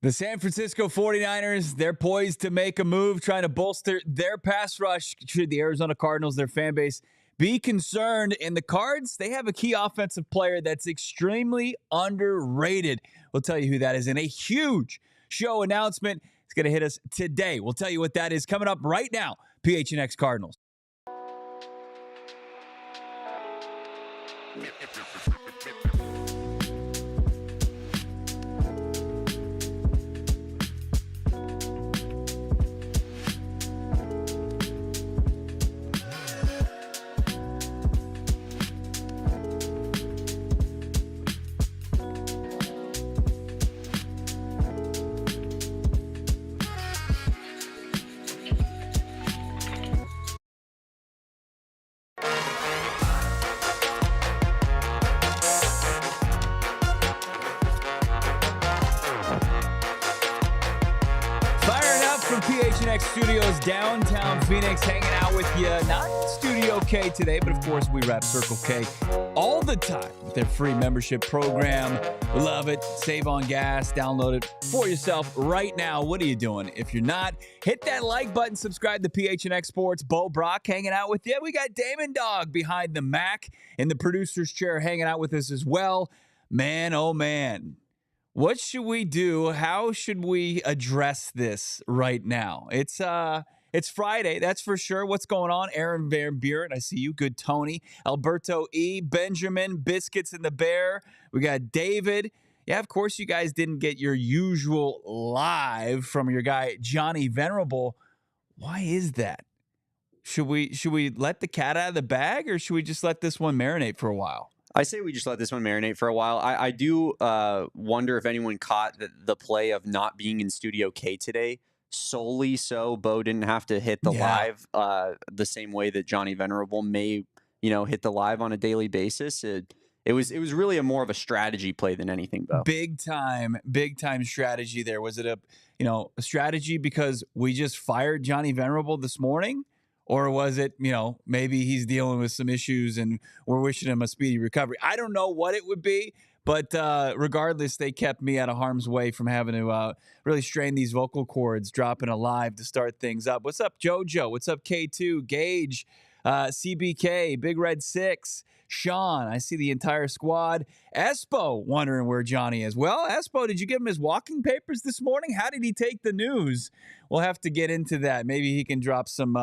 The San Francisco 49ers, they're poised to make a move, trying to bolster their pass rush. Should the Arizona Cardinals, their fan base, be concerned? In the Cards, they have a key offensive player that's extremely underrated. We'll tell you who that is in a huge show announcement. It's going to hit us today. We'll tell you what that is coming up right now. PHNX Cardinals. PHNX Studios, downtown Phoenix, hanging out with you. Not Studio K today, but of course we rep Circle K all the time with their free membership program. We love it. Save on gas. Download it for yourself right now. What are you doing? If you're not, hit that like button. Subscribe to PHNX Sports. Brack hanging out with you. We got Damon, Dawg behind the Mac in the producer's chair hanging out with us as well. Man, oh man. What should we do? How should we address this right now? It's Friday, that's for sure. What's going on? Aaron Van Buren, I see you. Good Tony. Alberto E. Benjamin, Biscuits and the Bear. We got David. Yeah, of course you guys didn't get your usual live from your guy Johnny Venerable. Why is that? Should we let the cat out of the bag, or should we just let this one marinate for a while? I say we just let this one marinate for a while. I do wonder if anyone caught the play of not being in Studio K today solely so Bo didn't have to hit the live the same way that Johnny Venerable may, hit the live on a daily basis. It was really more of a strategy play than anything, Bo. Big time strategy there. Was it a strategy because we just fired Johnny Venerable this morning? Or was it, maybe he's dealing with some issues and we're wishing him a speedy recovery? I don't know what it would be, but regardless, they kept me out of harm's way from having to really strain these vocal cords, dropping a live to start things up. What's up, JoJo? What's up, K2, Gage, CBK, Big Red 6, Sean? I see the entire squad. Espo wondering where Johnny is. Well, Espo, did you give him his walking papers this morning? How did he take the news? We'll have to get into that. Maybe he can drop some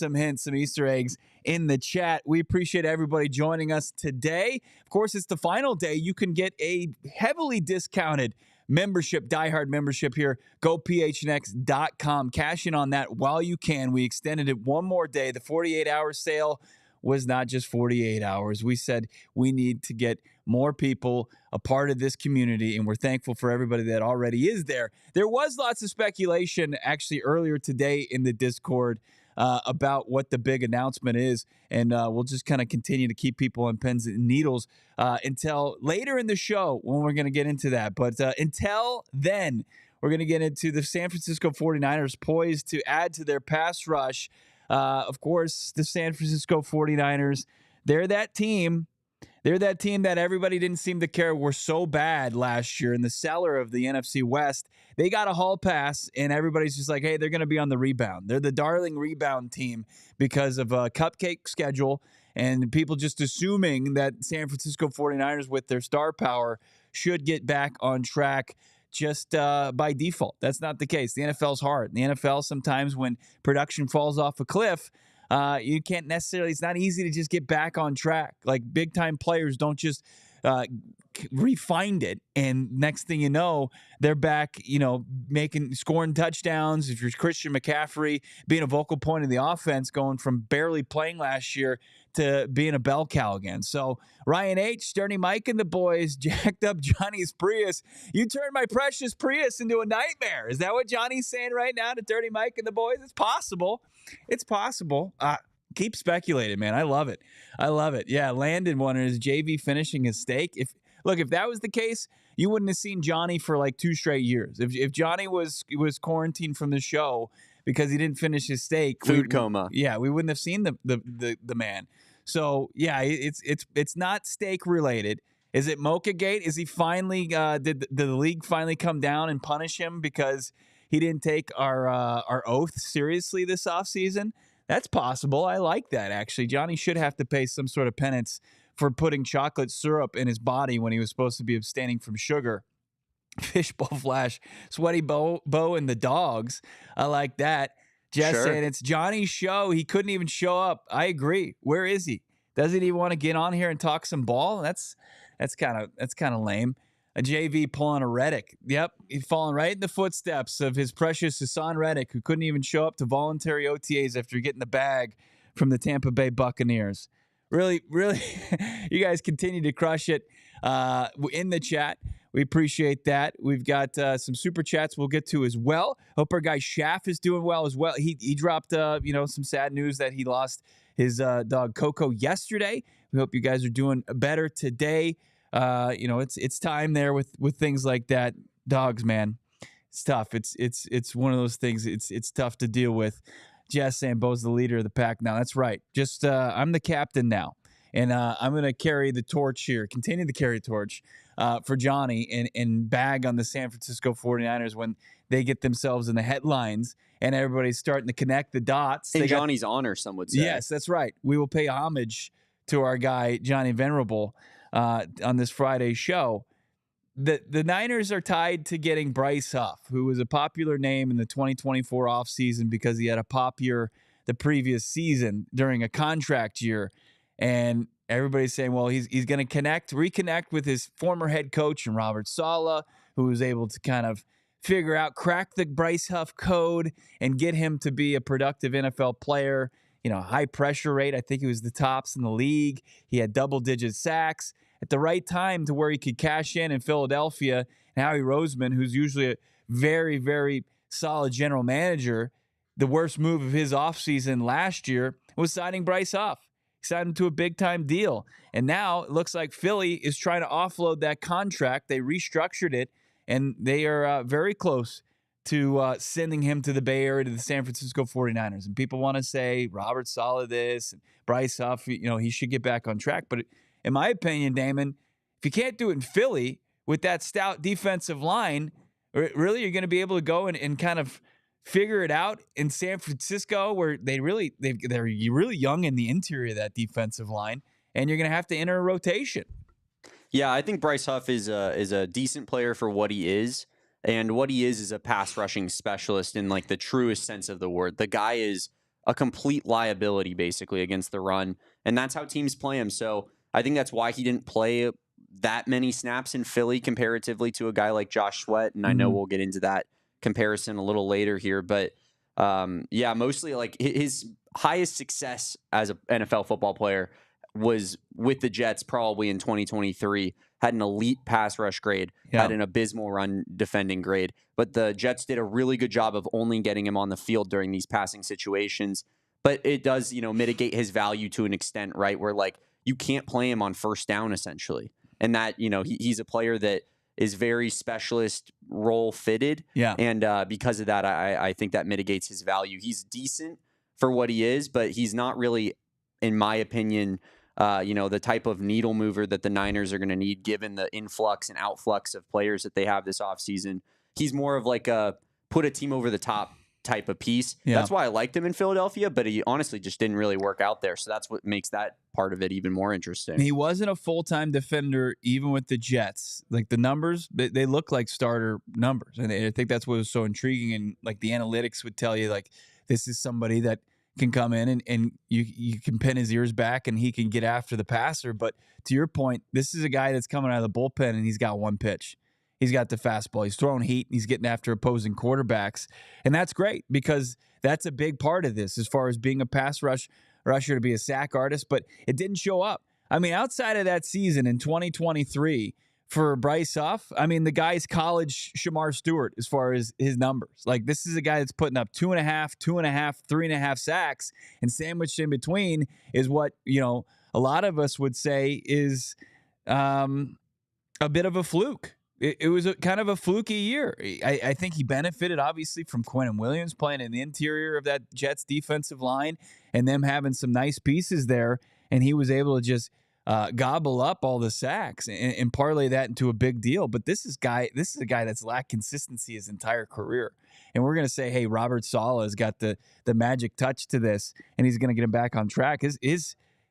hints, some Easter eggs in the chat. We appreciate everybody joining us today. Of course, it's the final day. You can get a heavily discounted membership, diehard membership here. Go PHNX.com. Cash in on that while you can. We extended it one more day. The 48-hour sale was not just 48 hours. We said we need to get more people a part of this community, and we're thankful for everybody that already is there. There was lots of speculation actually earlier today in the Discord about what the big announcement is, and we'll just kind of continue to keep people on pins and needles until later in the show when we're going to get into that. But until then, we're going to get into the San Francisco 49ers poised to add to their pass rush. Of course, the San Francisco 49ers, they're that team. They're that team that everybody didn't seem to care were so bad last year in the cellar of the NFC West. They got a hall pass, and everybody's just like, hey, they're going to be on the rebound. They're the darling rebound team because of a cupcake schedule and people just assuming that San Francisco 49ers with their star power should get back on track just by default. That's not the case. The NFL's hard. The NFL, sometimes when production falls off a cliff, you can't necessarily, it's not easy to just get back on track. Like big time players don't just refined it, and next thing you know, they're back, scoring touchdowns. If you're Christian McCaffrey, being a vocal point of the offense, going from barely playing last year to being a bell cow again. So Ryan H., Dirty Mike and the boys jacked up Johnny's Prius. You turned my precious Prius into a nightmare. Is that what Johnny's saying right now to Dirty Mike and the boys? It's possible. Keep speculating, man. I love it. Yeah, Landon wondering, is JV finishing his steak? If that was the case, you wouldn't have seen Johnny for like 2 straight years. If Johnny was quarantined from the show because he didn't finish his steak, food coma. Yeah, we wouldn't have seen the man. So yeah, it's not steak related. Is it Mocha-gate? Is he finally did the league finally come down and punish him because he didn't take our oath seriously this offseason? That's possible. I like that, actually. Johnny should have to pay some sort of penance for putting chocolate syrup in his body when he was supposed to be abstaining from sugar. Fishbowl Flash, Sweaty Bo and the Dogs. I like that. Jess saying it's Johnny's show. He couldn't even show up. I agree. Where is he? Doesn't he want to get on here and talk some ball? That's kind of lame. A JV pulling a Reddick. Yep, he's falling right in the footsteps of his precious Hassan Reddick, who couldn't even show up to voluntary OTAs after getting the bag from the Tampa Bay Buccaneers. Really, really, you guys continue to crush it in the chat. We appreciate that. We've got some super chats we'll get to as well. Hope our guy Schaff is doing well as well. He dropped some sad news that he lost his dog Coco yesterday. We hope you guys are doing better today. It's time there with things like that. Dogs, man, it's tough. It's one of those things. It's tough to deal with. Jess saying Bo's the leader of the pack now. That's right. Just I'm the captain now, and I'm going to carry the torch here. Continue to carry the torch for Johnny and bag on the San Francisco 49ers when they get themselves in the headlines and everybody's starting to connect the dots. In Johnny's honor, some would say. Yes, that's right. We will pay homage to our guy Johnny Venerable on this Friday show. The Niners are tied to getting Bryce Huff, who was a popular name in the 2024 offseason because he had a pop year the previous season during a contract year. And everybody's saying, well, he's going to reconnect with his former head coach and Robert Saleh, who was able to kind of crack the Bryce Huff code and get him to be a productive NFL player. High pressure rate. I think he was the tops in the league. He had double-digit sacks at the right time to where he could cash in Philadelphia. And Howie Roseman, who's usually a very, very solid general manager, the worst move of his offseason last year was signing Bryce Huff. He signed him to a big-time deal. And now it looks like Philly is trying to offload that contract. They restructured it, and they are very close to sending him to the Bay Area to the San Francisco 49ers. And people want to say Robert Saleh this, and Bryce Huff, he should get back on track. But in my opinion, Damon, if you can't do it in Philly with that stout defensive line, really you're going to be able to go and kind of figure it out in San Francisco, where they're really young in the interior of that defensive line, and you're going to have to enter a rotation. Yeah, I think Bryce Huff is a decent player for what he is. And what he is a pass rushing specialist in like the truest sense of the word. The guy is a complete liability basically against the run. And that's how teams play him. So I think that's why he didn't play that many snaps in Philly comparatively to a guy like Josh Sweat. And I know we'll get into that comparison a little later here. But mostly like his highest success as an NFL football player was with the Jets probably in 2023. Had an elite pass rush grade, had an abysmal run defending grade. But the Jets did a really good job of only getting him on the field during these passing situations. But it does, mitigate his value to an extent, right? Where like you can't play him on first down essentially. And that, he's a player that is very specialist role fitted. Yeah. And because of that, I think that mitigates his value. He's decent for what he is, but he's not really, in my opinion, the type of needle mover that the Niners are going to need given the influx and outflux of players that they have this offseason. He's more of like a put a team over the top type of piece. Yeah. That's why I liked him in Philadelphia, but he honestly just didn't really work out there. So that's what makes that part of it even more interesting. He wasn't a full-time defender even with the Jets. Like the numbers, they look like starter numbers. And I think that's what was so intriguing. And like the analytics would tell you, like, this is somebody that can come in and you can pin his ears back and he can get after the passer. But to your point, this is a guy that's coming out of the bullpen and he's got one pitch. He's got the fastball. He's throwing heat. And he's getting after opposing quarterbacks. And that's great because that's a big part of this as far as being a pass rusher to be a sack artist. But it didn't show up. I mean, outside of that season in 2023 for Bryce Huff, I mean, the guy's college Shamar Stewart as far as his numbers. Like, this is a guy that's putting up 2.5, 3.5 sacks, and sandwiched in between is what, a lot of us would say is a bit of a fluke. It was kind of a fluky year. I think he benefited, obviously, from Quinnen Williams playing in the interior of that Jets defensive line and them having some nice pieces there, and he was able to just gobble up all the sacks and parlay that into a big deal. But this is a guy that's lacked consistency his entire career. And we're going to say, hey, Robert Saleh has got the magic touch to this, and he's going to get him back on track.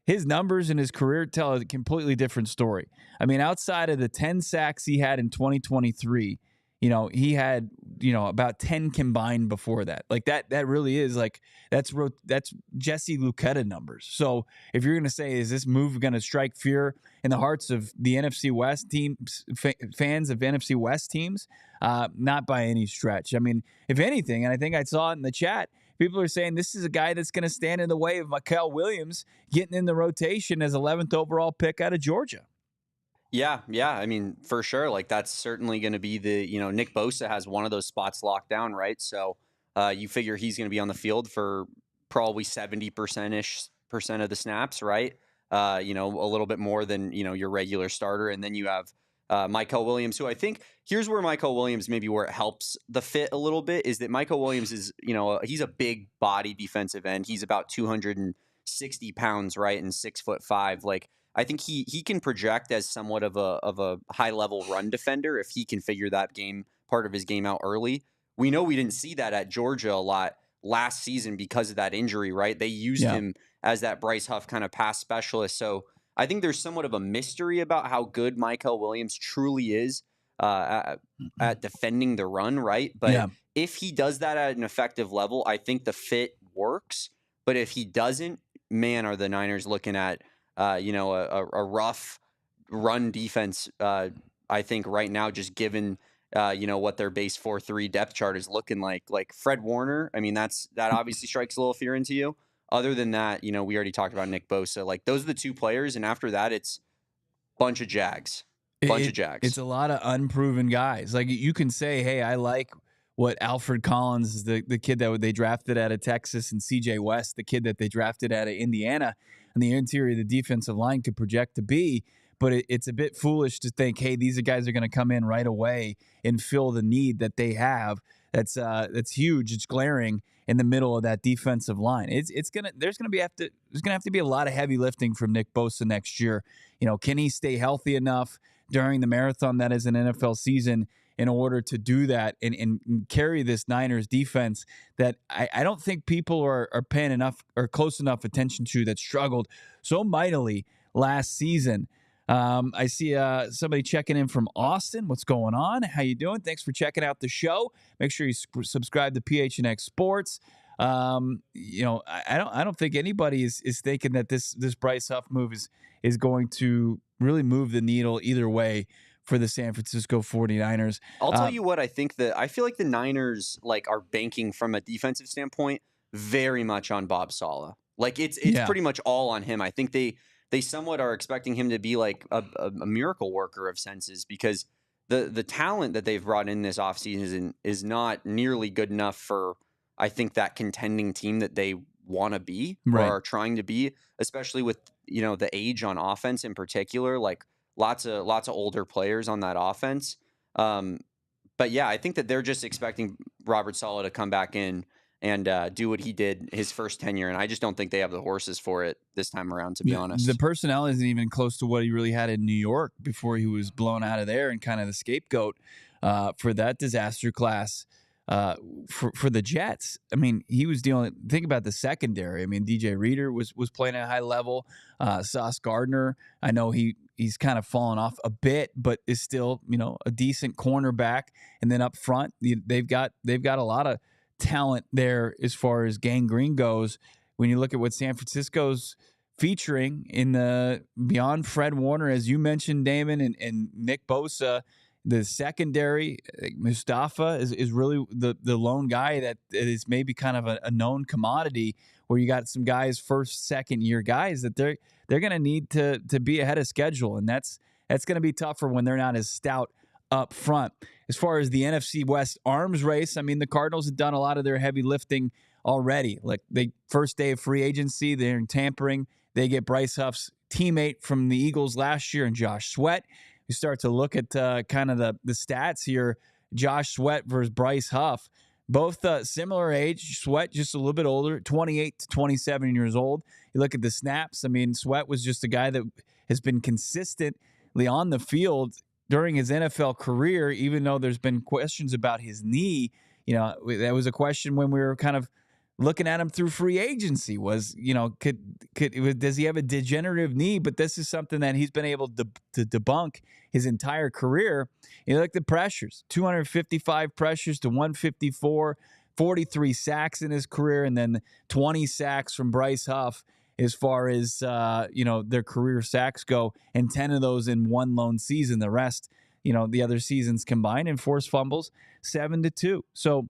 His numbers in his career tell a completely different story. I mean, outside of the 10 sacks he had in 2023, he had, about 10 combined before that. Like that really is like, that's Jesse Luketa numbers. So if you're going to say, is this move going to strike fear in the hearts of the NFC West teams, fans of NFC West teams? Not by any stretch. I mean, if anything, and I think I saw it in the chat, people are saying this is a guy that's going to stand in the way of Mikael Williams getting in the rotation as 11th overall pick out of Georgia. Yeah. I mean, for sure. Like, that's certainly going to be Nick Bosa has one of those spots locked down, right? So you figure he's going to be on the field for probably 70% of the snaps, right? A little bit more than, your regular starter. And then you have Mikael Williams, who I think here's where Mikael Williams, maybe where it helps the fit a little bit, is that Mikael Williams is, he's a big body defensive end. He's about 260 pounds, right? And 6'5". Like, I think he can project as somewhat of a high level run defender if he can figure that part of his game out early. We know we didn't see that at Georgia a lot last season because of that injury, right? They used him as that Bryce Huff kind of pass specialist. So I think there's somewhat of a mystery about how good Mikael Williams truly is at defending the run, right? But if he does that at an effective level, I think the fit works. But if he doesn't, man, are the Niners looking at a rough run defense, I think right now, just given, what their base 4-3 depth chart is looking like. Like Fred Warner, I mean, that obviously strikes a little fear into you. Other than that, we already talked about Nick Bosa. Like, those are the two players, and after that, it's bunch of Jags. It's a lot of unproven guys. Like, you can say, hey, I like what Alfred Collins is, the kid that they drafted out of Texas, and CJ West, the kid that they drafted out of Indiana, and the interior of the defensive line could project to be. But it's a bit foolish to think, hey, these guys are going to come in right away and fill the need that they have. That's huge. It's glaring in the middle of that defensive line. There's gonna have to be a lot of heavy lifting from Nick Bosa next year. Can he stay healthy enough during the marathon that is an NFL season in order to do that and carry this Niners defense that I don't think people are paying enough or close enough attention to, that struggled so mightily last season. I see somebody checking in from Austin. What's going on? How you doing? Thanks for checking out the show. Make sure you subscribe to PHNX Sports. I don't think anybody is thinking that this Bryce Huff move is going to really move the needle either way for the San Francisco 49ers. I'll tell you what, I feel like the Niners are banking from a defensive standpoint very much on Bob Saleh. Like, it's pretty much all on him. I think they somewhat are expecting him to be like a miracle worker of senses, because the talent that they've brought in this offseason is not nearly good enough for, I think, that contending team that they want to be or are trying to be, especially with, the age on offense in particular, like lots of older players on that offense. But yeah, I think that they're just expecting Robert Saleh to come back in and do what he did his first tenure. And I just don't think they have the horses for it this time around, to be honest. The personnel isn't even close to what he really had in New York before he was blown out of there and kind of the scapegoat for that disaster class for the Jets. I mean, he was think about the secondary. I mean, DJ Reader was playing at a high level. Sauce Gardner, I know he's kind of fallen off a bit, but is still, a decent cornerback. And then up front, they've got a lot of talent there as far as Gang Green goes. When you look at what San Francisco's featuring in the beyond Fred Warner, as you mentioned, Damon, and Nick Bosa, the secondary, Mustafa is really the lone guy that is maybe kind of a known commodity, where you got some guys, first, second year guys that they're going to need to be ahead of schedule. And that's going to be tougher when they're not as stout up front. As far as the NFC West arms race, I mean, the Cardinals have done a lot of their heavy lifting already. Like, first day of free agency, they're in tampering. They get Bryce Huff's teammate from the Eagles last year and Josh Sweat. You start to look at kind of the stats here. Josh Sweat versus Bryce Huff. Both similar age. Sweat just a little bit older, 28 to 27 years old. You look at the snaps. I mean, Sweat was just a guy that has been consistently on the field during his NFL career, even though there's been questions about his knee. You know, that was a question when we were kind of looking at him through free agency. Was, you know, does he have a degenerative knee? But this is something that he's been able to debunk his entire career. You look at the pressures, 255 pressures to 154, 43 sacks in his career, and then 20 sacks from Bryce Huff as far as, their career sacks go, and 10 of those in one lone season. The rest, the other seasons combined, and forced fumbles, 7-2. So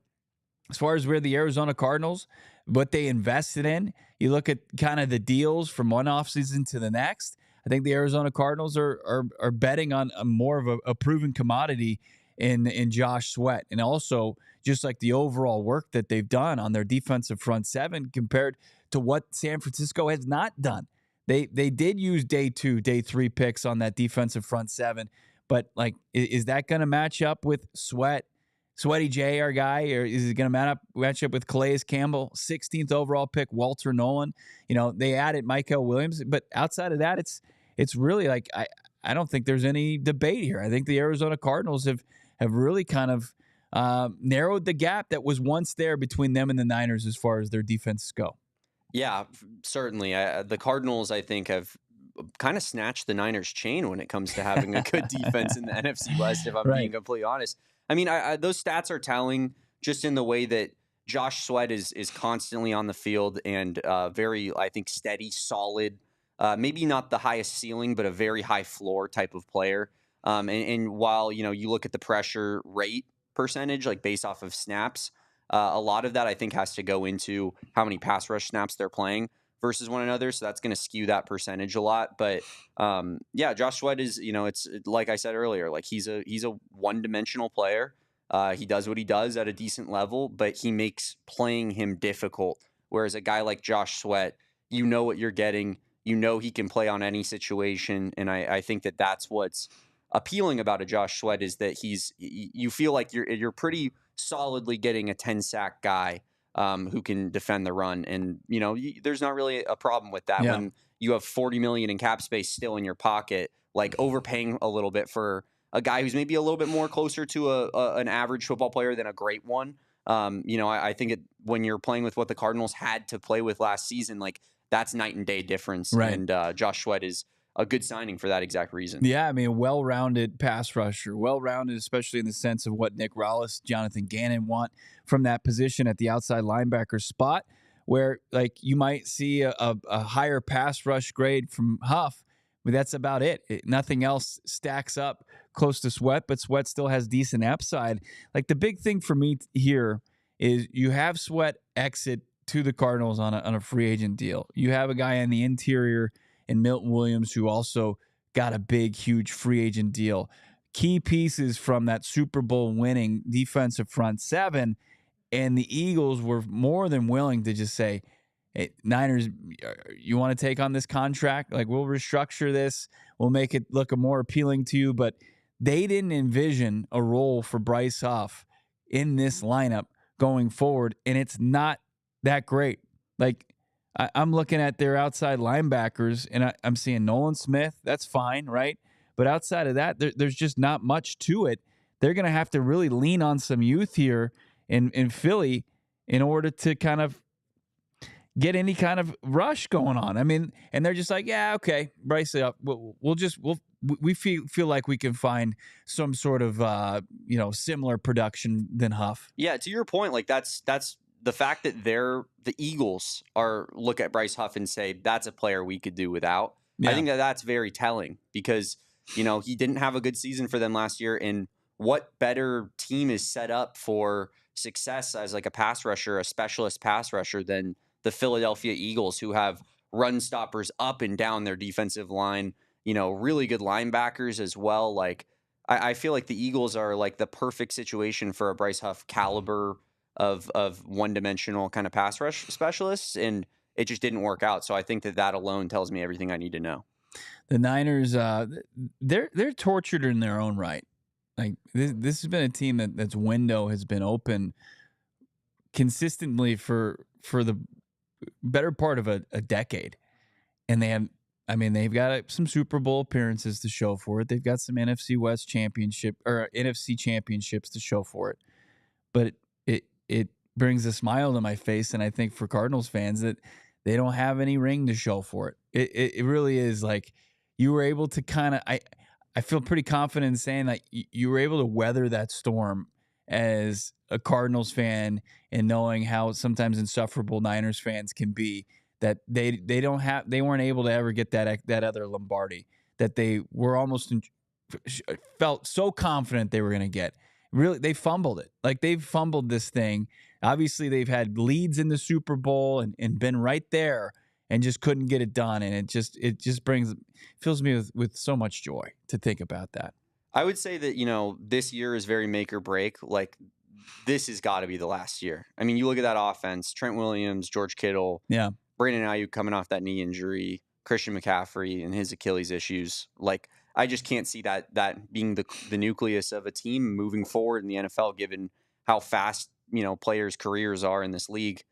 as far as where the Arizona Cardinals, what they invested in, you look at kind of the deals from one offseason to the next. I think the Arizona Cardinals are betting on a more of a proven commodity in Josh Sweat, and also just like the overall work that they've done on their defensive front seven compared to what San Francisco has not done. They did use day 2, day 3 picks on that defensive front seven, but like, is that going to match up with Sweaty J, our guy, or is it going to match up with Calais Campbell, 16th overall pick, Walter Nolan? They added Michael Williams, but outside of that, it's really like I don't think there's any debate here. I think the Arizona Cardinals have really kind of narrowed the gap that was once there between them and the Niners as far as their defenses go. Yeah, certainly. The Cardinals, I think, have kind of snatched the Niners' chain when it comes to having a good defense in the NFC West, if I'm being completely honest. I mean, those stats are telling just in the way that Josh Sweat is constantly on the field and very, I think, steady, solid, maybe not the highest ceiling, but a very high floor type of player. And while, you look at the pressure rate percentage, like based off of snaps, a lot of that I think has to go into how many pass rush snaps they're playing versus one another. So that's going to skew that percentage a lot. But yeah, Josh Sweat is, it's like I said earlier, like he's a one-dimensional player. He does what he does at a decent level, but he makes playing him difficult. Whereas a guy like Josh Sweat, you know what you're getting. You know he can play on any situation. And I think that that's what's appealing about a Josh Sweat is that you feel like you're pretty solidly getting a 10-sack guy who can defend the run. And, there's not really a problem with that when you have $40 million in cap space still in your pocket, like overpaying a little bit for a guy who's maybe a little bit more closer to an average football player than a great one. I think when you're playing with what the Cardinals had to play with last season, like that's night and day difference. Right. And Josh Sweat is a good signing for that exact reason. Yeah, I mean, a well-rounded pass rusher, well-rounded, especially in the sense of what Nick Rallis, Jonathan Gannon want from that position at the outside linebacker spot, where like you might see a higher pass rush grade from Huff, but that's about it. Nothing else stacks up close to Sweat, but Sweat still has decent upside. Like the big thing for me here is you have Sweat exit to the Cardinals on a free agent deal. You have a guy in the interior and Milton Williams, who also got a big, huge free agent deal. Key pieces from that Super Bowl winning defensive front seven, and the Eagles were more than willing to just say, hey, Niners, you want to take on this contract? Like, we'll restructure this. We'll make it look more appealing to you. But they didn't envision a role for Bryce Huff in this lineup going forward, and it's not that great. Like, I'm looking at their outside linebackers, and I'm seeing Nolan Smith. That's fine, right? But outside of that, there's just not much to it. They're going to have to really lean on some youth here in Philly in order to kind of get any kind of rush going on. I mean, and they're just like, yeah, okay, Bryce, we feel like we can find some sort of similar production than Huff. Yeah, to your point, like that's the fact that the Eagles look at Bryce Huff and say that's a player we could do without. Yeah. I think that's very telling because he didn't have a good season for them last year, and what better team is set up for success as like a pass rusher, a specialist pass rusher than the Philadelphia Eagles, who have run stoppers up and down their defensive line, really good linebackers as well. Like I feel like the Eagles are like the perfect situation for a Bryce Huff caliber of one-dimensional kind of pass rush specialists, and it just didn't work out. So I think that alone tells me everything I need to know. The Niners, they're tortured in their own right. Like this has been a team that's window has been open consistently for the better part of a decade. And they've got some Super Bowl appearances to show for it. They've got some NFC West championship or NFC championships to show for it. But it brings a smile to my face, and I think for Cardinals fans that they don't have any ring to show for it. It really is like you were able to kind of I feel pretty confident in saying that you were able to weather that storm as a Cardinals fan and knowing how sometimes insufferable Niners fans can be. That they weren't able to ever get that other Lombardi that they were almost felt so confident they were going to get. Really, they fumbled it. Like they've fumbled this thing. Obviously, they've had leads in the Super Bowl and been right there and just couldn't get it done. And it just fills me with so much joy to think about that. I would say that, this year is very make or break. Like this has got to be the last year. I mean, you look at that offense, Trent Williams, George Kittle. Yeah. Brandon Ayuk coming off that knee injury, Christian McCaffrey and his Achilles issues. Like, I just can't see that being the nucleus of a team moving forward in the NFL, given how fast, players' careers are in this league.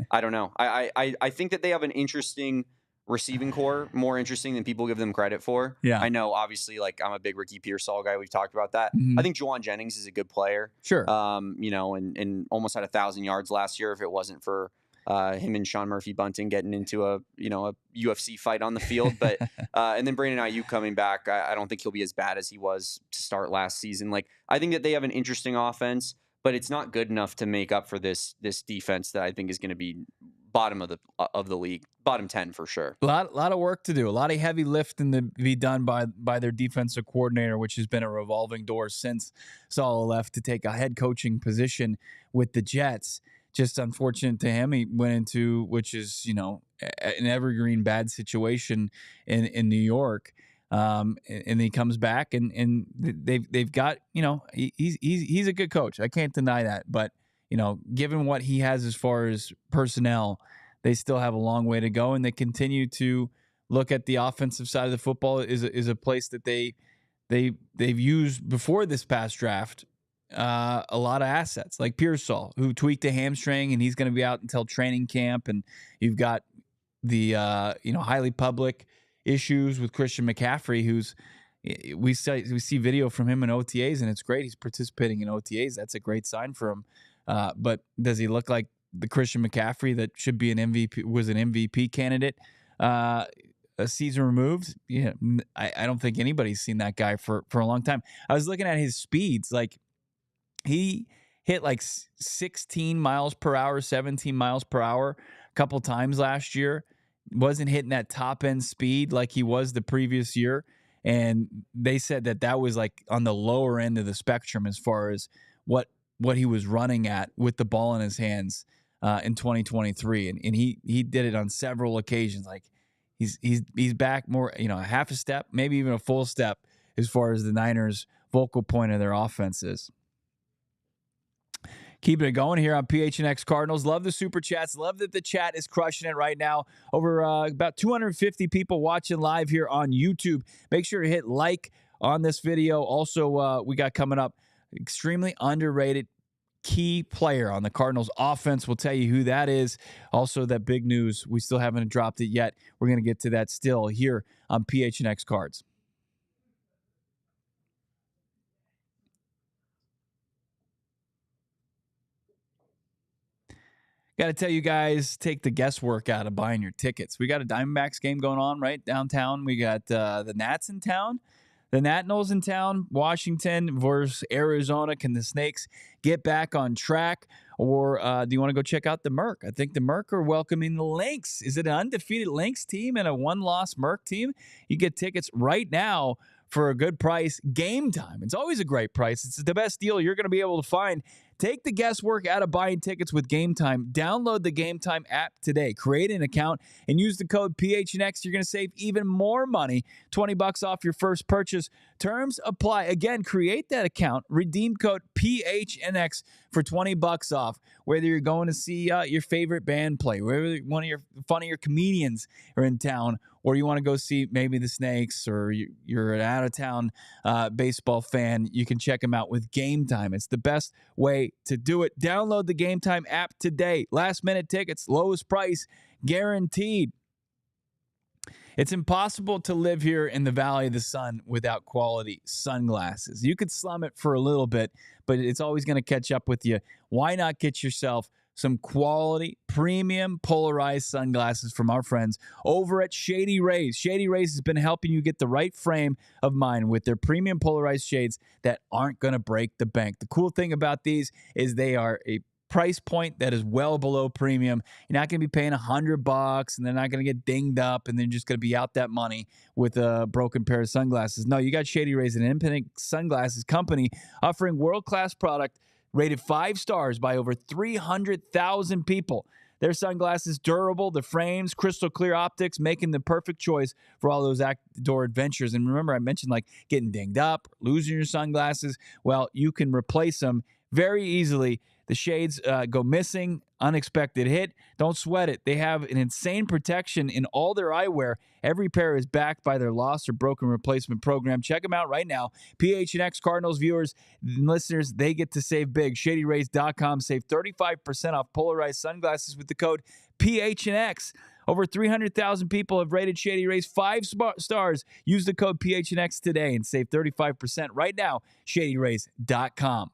I don't know. I think that they have an interesting receiving core, more interesting than people give them credit for. Yeah. I know, obviously, like I'm a big Ricky Pearsall guy. We've talked about that. Mm-hmm. I think Juwan Jennings is a good player. Sure. And almost had 1,000 yards last year if it wasn't for him and Sean Murphy Bunting getting into a UFC fight on the field, but and then Brandon Ayuk coming back, I don't think he'll be as bad as he was to start last season. Like I think that they have an interesting offense, but it's not good enough to make up for this defense that I think is going to be bottom of the league, bottom 10 for sure. A lot of work to do, a lot of heavy lifting to be done by their defensive coordinator, which has been a revolving door since Saleh left to take a head coaching position with the Jets. Just unfortunate to him, he went into, which is, an evergreen bad situation in New York. And he comes back and they've got, he's a good coach. I can't deny that. But, given what he has as far as personnel, they still have a long way to go. And they continue to look at the offensive side of the football is a place that they've used before this past draft. A lot of assets like Pearsall, who tweaked a hamstring and he's going to be out until training camp. And you've got the, highly public issues with Christian McCaffrey, who's we see video from him in OTAs and it's great. He's participating in OTAs. That's a great sign for him. But does he look like the Christian McCaffrey that should be an MVP candidate? A season removed? Yeah. I don't think anybody's seen that guy for a long time. I was looking at his speeds, like, he hit like 16 miles per hour, 17 miles per hour a couple times last year. Wasn't hitting that top end speed like he was the previous year. And they said that was like on the lower end of the spectrum as far as what he was running at with the ball in his hands in 2023. And he did it on several occasions. Like he's back more, a half a step, maybe even a full step as far as the Niners' focal point of their offense is. Keeping it going here on PHNX Cardinals. Love the super chats. Love that the chat is crushing it right now. Over about 250 people watching live here on YouTube. Make sure to hit like on this video. Also, we got coming up extremely underrated key player on the Cardinals offense. We'll tell you who that is. Also, that big news. We still haven't dropped it yet. We're going to get to that still here on PHNX Cards. Got to tell you guys, take the guesswork out of buying your tickets. We got a Diamondbacks game going on right downtown. We got the Nats in town, the Nationals in town, Washington versus Arizona. Can the Snakes get back on track? Or do you want to go check out the Merc? I think the Merc are welcoming the Lynx. Is it an undefeated Lynx team and a one-loss Merc team? You get tickets right now for a good price. Game time. It's always a great price. It's the best deal you're going to be able to find. Take the guesswork out of buying tickets with Game Time. Download the Game Time app today. Create an account and use the code PHNX. You're going to save even more money, $20 off your first purchase. Terms apply. Again, create that account. Redeem code PHNX for $20 off. Whether you're going to see your favorite band play, whether one of your comedians are in town, or you want to go see maybe the Snakes, or you're an out-of-town baseball fan, you can check them out with Game Time. It's the best way to do it. Download the Game Time app today. Last-minute tickets, lowest price, guaranteed. It's impossible to live here in the Valley of the Sun without quality sunglasses. You could slum it for a little bit, but it's always going to catch up with you. Why not get yourself some quality, premium, polarized sunglasses from our friends over at Shady Rays? Shady Rays has been helping you get the right frame of mind with their premium polarized shades that aren't going to break the bank. The cool thing about these is they are a price point that is well below premium. You're not going to be paying $100 and they're not going to get dinged up and they're just going to be out that money with a broken pair of sunglasses. No, you got Shady Rays, an independent sunglasses company offering world-class product rated 5 stars by over 300,000 people. Their sunglasses durable, the frames, crystal clear optics, making the perfect choice for all those outdoor adventures. And remember, I mentioned like getting dinged up, losing your sunglasses. Well, you can replace them very easily. The shades go missing, unexpected hit. Don't sweat it. They have an insane protection in all their eyewear. Every pair is backed by their lost or broken replacement program. Check them out right now. PHNX Cardinals viewers and listeners, they get to save big. ShadyRays.com. Save 35% off polarized sunglasses with the code PHNX. Over 300,000 people have rated Shady Rays 5 stars. Use the code PHNX today and save 35% right now. ShadyRays.com.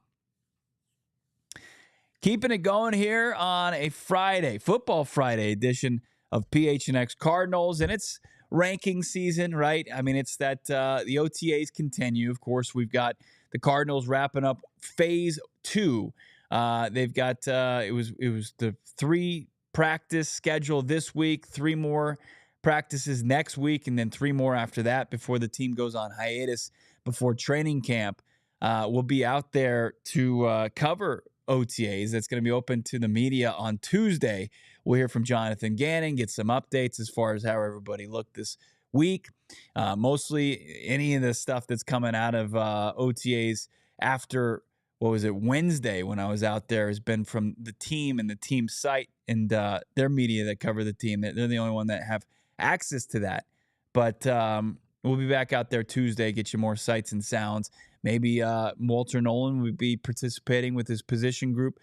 Keeping it going here on a Friday, Football Friday edition of PHNX Cardinals, and it's ranking season, right? I mean, it's that the OTAs continue. Of course, we've got the Cardinals wrapping up phase 2. They've got it was the 3 practice schedule this week, 3 more practices next week, and then 3 more after that before the team goes on hiatus before training camp. We'll be out there to cover OTAs. That's going to be open to the media on Tuesday. We'll hear from Jonathan Gannon, get some updates as far as how everybody looked this week. Mostly any of the stuff that's coming out of OTAs after, Wednesday when I was out there has been from the team and the team site and their media that cover the team. They're the only one that have access to that. But we'll be back out there Tuesday, get you more sights and sounds. Maybe Walter Nolan would be participating with his position group.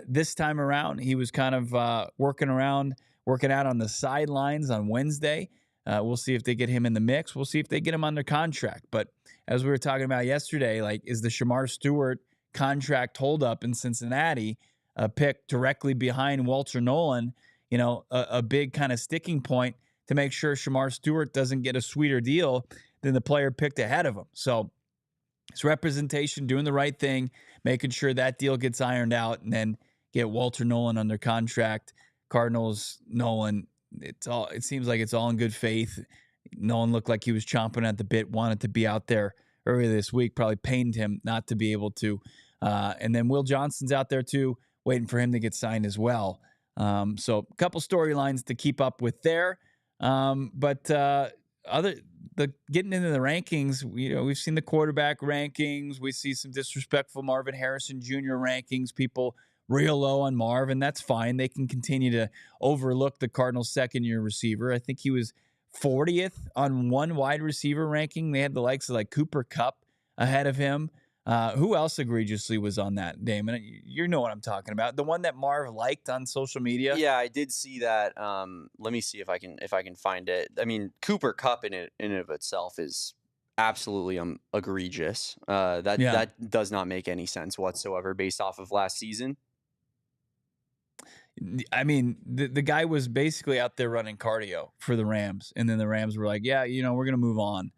This time around, he was kind of working out on the sidelines on Wednesday. We'll see if they get him in the mix. We'll see if they get him under contract. But as we were talking about yesterday, like, is the Shamar Stewart contract holdup in Cincinnati a pick directly behind Walter Nolan, a big kind of sticking point to make sure Shamar Stewart doesn't get a sweeter deal than the player picked ahead of him. So it's representation, doing the right thing, making sure that deal gets ironed out, and then get Walter Nolan under contract. Cardinals, Nolan, it seems like it's all in good faith. Nolan looked like he was chomping at the bit, wanted to be out there earlier this week, probably pained him not to be able to. And then Will Johnson's out there too, waiting for him to get signed as well. So a couple storylines to keep up with there. Getting into the rankings, we've seen the quarterback rankings. We see some disrespectful Marvin Harrison Jr. rankings. People real low on Marvin. That's fine. They can continue to overlook the Cardinals' second-year receiver. I think he was 40th on one wide receiver ranking. They had the likes of like Cooper Kupp ahead of him. Who else egregiously was on that, Damon? You know what I'm talking about. The one that Marv liked on social media. Yeah, I did see that. Let me see if I can find it. I mean, Cooper Kupp in and of itself is absolutely egregious. That does not make any sense whatsoever based off of last season. I mean, the guy was basically out there running cardio for the Rams, and then the Rams were like, yeah, we're going to move on.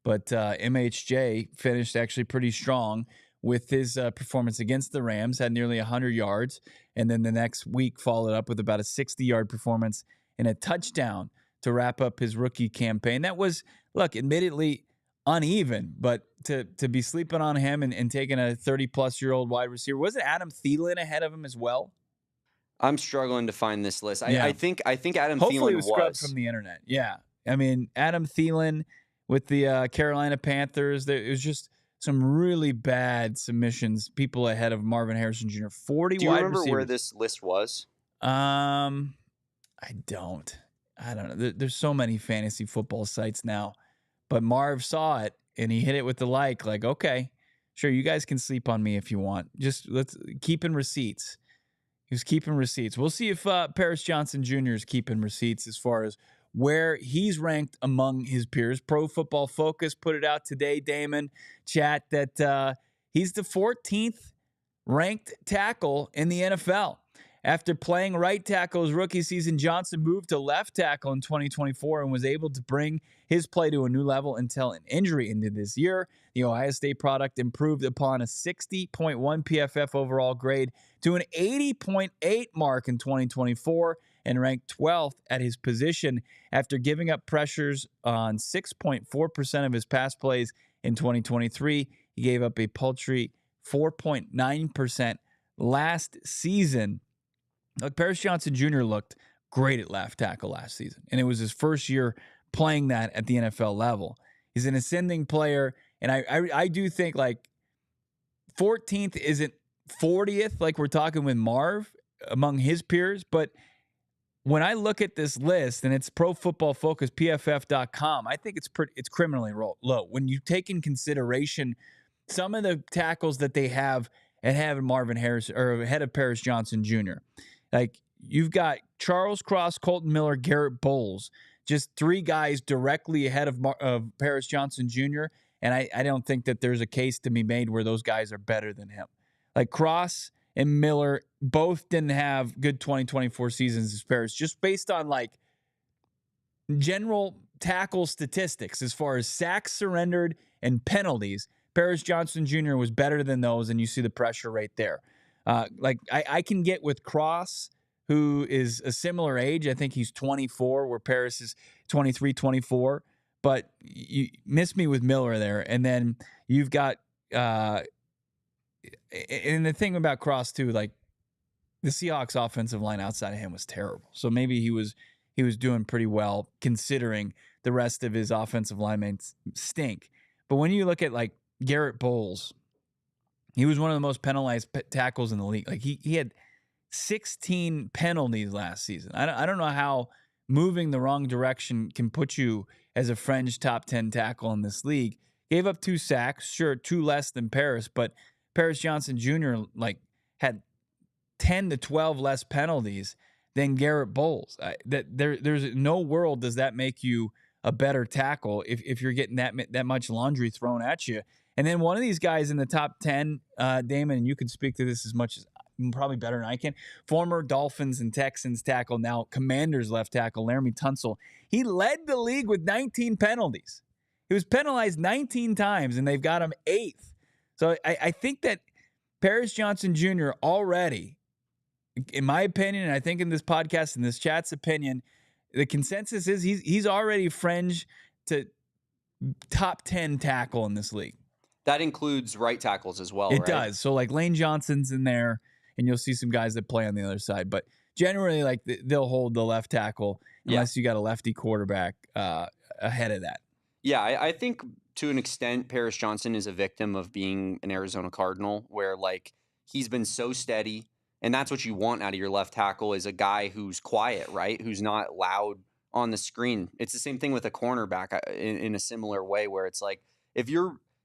But MHJ finished actually pretty strong with his performance against the Rams, had nearly 100 yards, and then the next week followed up with about a 60-yard performance and a touchdown to wrap up his rookie campaign. That was, look, admittedly uneven, but to be sleeping on him and taking a 30-plus-year-old wide receiver. Wasn't Adam Thielen ahead of him as well? I'm struggling to find this list. I think Adam Hopefully Thielen it was scrubbed from the internet. Yeah. I mean, Adam Thielen with the Carolina Panthers, it was just some really bad submissions, people ahead of Marvin Harrison Jr. 40 Do you wide remember receivers. where this list was? I don't. I don't know. There's so many fantasy football sites now, but Marv saw it and he hit it with the like, okay, sure, you guys can sleep on me if you want. Just let's keeping receipts. He was keeping receipts. We'll see if Paris Johnson Jr. is keeping receipts as far as where he's ranked among his peers. Pro Football Focus put it out today, Damon, chat, that he's the 14th ranked tackle in the NFL. After playing right tackle his rookie season, Johnson moved to left tackle in 2024 and was able to bring his play to a new level until an injury ended this year. The Ohio State product improved upon a 60.1 PFF overall grade to an 80.8 mark in 2024 and ranked 12th at his position after giving up pressures on 6.4% of his pass plays in 2023. He gave up a paltry 4.9% last season. Look, Paris Johnson Jr. looked great at left tackle last season, and it was his first year playing that at the NFL level. He's an ascending player, and I do think 14th isn't 40th like we're talking with Marv among his peers, but when I look at this list, and it's Pro Football Focus, PFF.com, I think it's criminally low. When you take in consideration some of the tackles that they have ahead of Marvin Harris or ahead of Paris Johnson Jr., like you've got Charles Cross, Colton Miller, Garrett Bowles, just three guys directly ahead of Paris Johnson Jr., and I don't think that there's a case to be made where those guys are better than him. Like Cross and Miller both didn't have good 2024 seasons as Paris, just based on general tackle statistics as far as sacks surrendered and penalties. Paris Johnson Jr. was better than those, and you see the pressure right there. I can get with Cross, who is a similar age. I think he's 24, where Paris is 23, 24. But you miss me with Miller there. And then you've got and the thing about Cross, too, the Seahawks offensive line outside of him was terrible. So maybe he was doing pretty well considering the rest of his offensive linemen stink. But when you look at Garrett Bowles, he was one of the most penalized tackles in the league. He had 16 penalties last season. I don't know how moving the wrong direction can put you as a fringe top 10 tackle in this league. Gave up 2 sacks, sure, 2 less than Paris, but Paris Johnson Jr. had 10 to 12 less penalties than Garrett Bowles. There's no world does that make you a better tackle if you're getting that much laundry thrown at you. And then one of these guys in the top 10, Damon, and you can speak to this as much as probably better than I can, former Dolphins and Texans tackle, now Commanders left tackle, Laremy Tunsil. He led the league with 19 penalties. He was penalized 19 times, and they've got him 8th. So I think that Paris Johnson Jr. already, in my opinion, and I think in this podcast, in this chat's opinion, the consensus is he's already fringe to top 10 tackle in this league. That includes right tackles as well, It right? does. So Lane Johnson's in there, and you'll see some guys that play on the other side. But generally, they'll hold the left tackle unless you got a lefty quarterback ahead of that. Yeah, I think to an extent, Paris Johnson is a victim of being an Arizona Cardinal, where he's been so steady, and that's what you want out of your left tackle, is a guy who's quiet, right? Who's not loud on the screen. It's the same thing with a cornerback in a similar way, where it's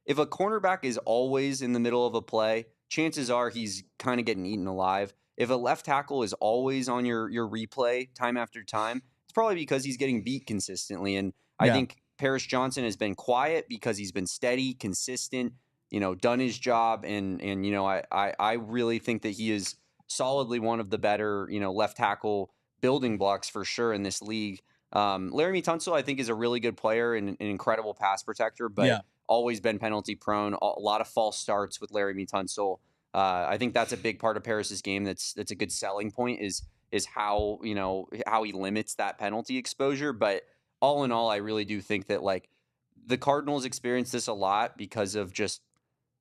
if a cornerback is always in the middle of a play, chances are he's kind of getting eaten alive. If a left tackle is always on your replay time after time, it's probably because he's getting beat consistently. And I think Paris Johnson has been quiet because he's been steady, consistent, done his job. And I really think that he is solidly one of the better, left tackle building blocks for sure in this league. Laremy Tunsil, I think, is a really good player and an incredible pass protector, but always been penalty prone. A lot of false starts with Laremy Tunsil. I think that's a big part of Paris's game. That's a good selling point is how he limits that penalty exposure. But all in all, I really do think that the Cardinals experience this a lot because of just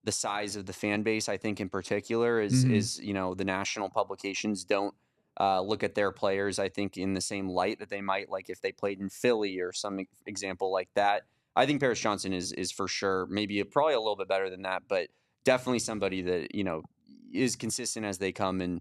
the size of the fan base. I think in particular is the national publications don't look at their players, I think, in the same light that they might if they played in Philly or some example like that. I think Paris Johnson is for sure maybe probably a little bit better than that, but definitely somebody that is consistent as they come, and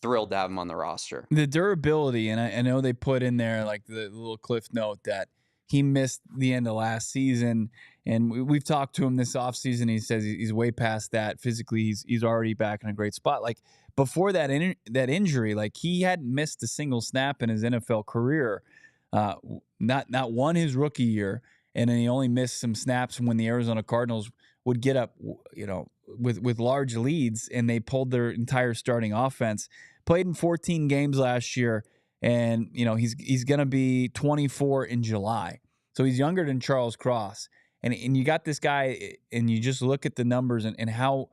thrilled to have him on the roster. The durability, and I know they put in there like the little cliff note that he missed the end of last season, and we've talked to him this offseason. He says he's way past that. Physically, he's already back in a great spot. Like before that injury, like he hadn't missed a single snap in his NFL career, not one his rookie year, and then he only missed some snaps when the Arizona Cardinals would get up, with large leads, and they pulled their entire starting offense. Played in 14 games last year, and he's going to be 24 in July. So he's younger than Charles Cross. And you got this guy, and you just look at the numbers and how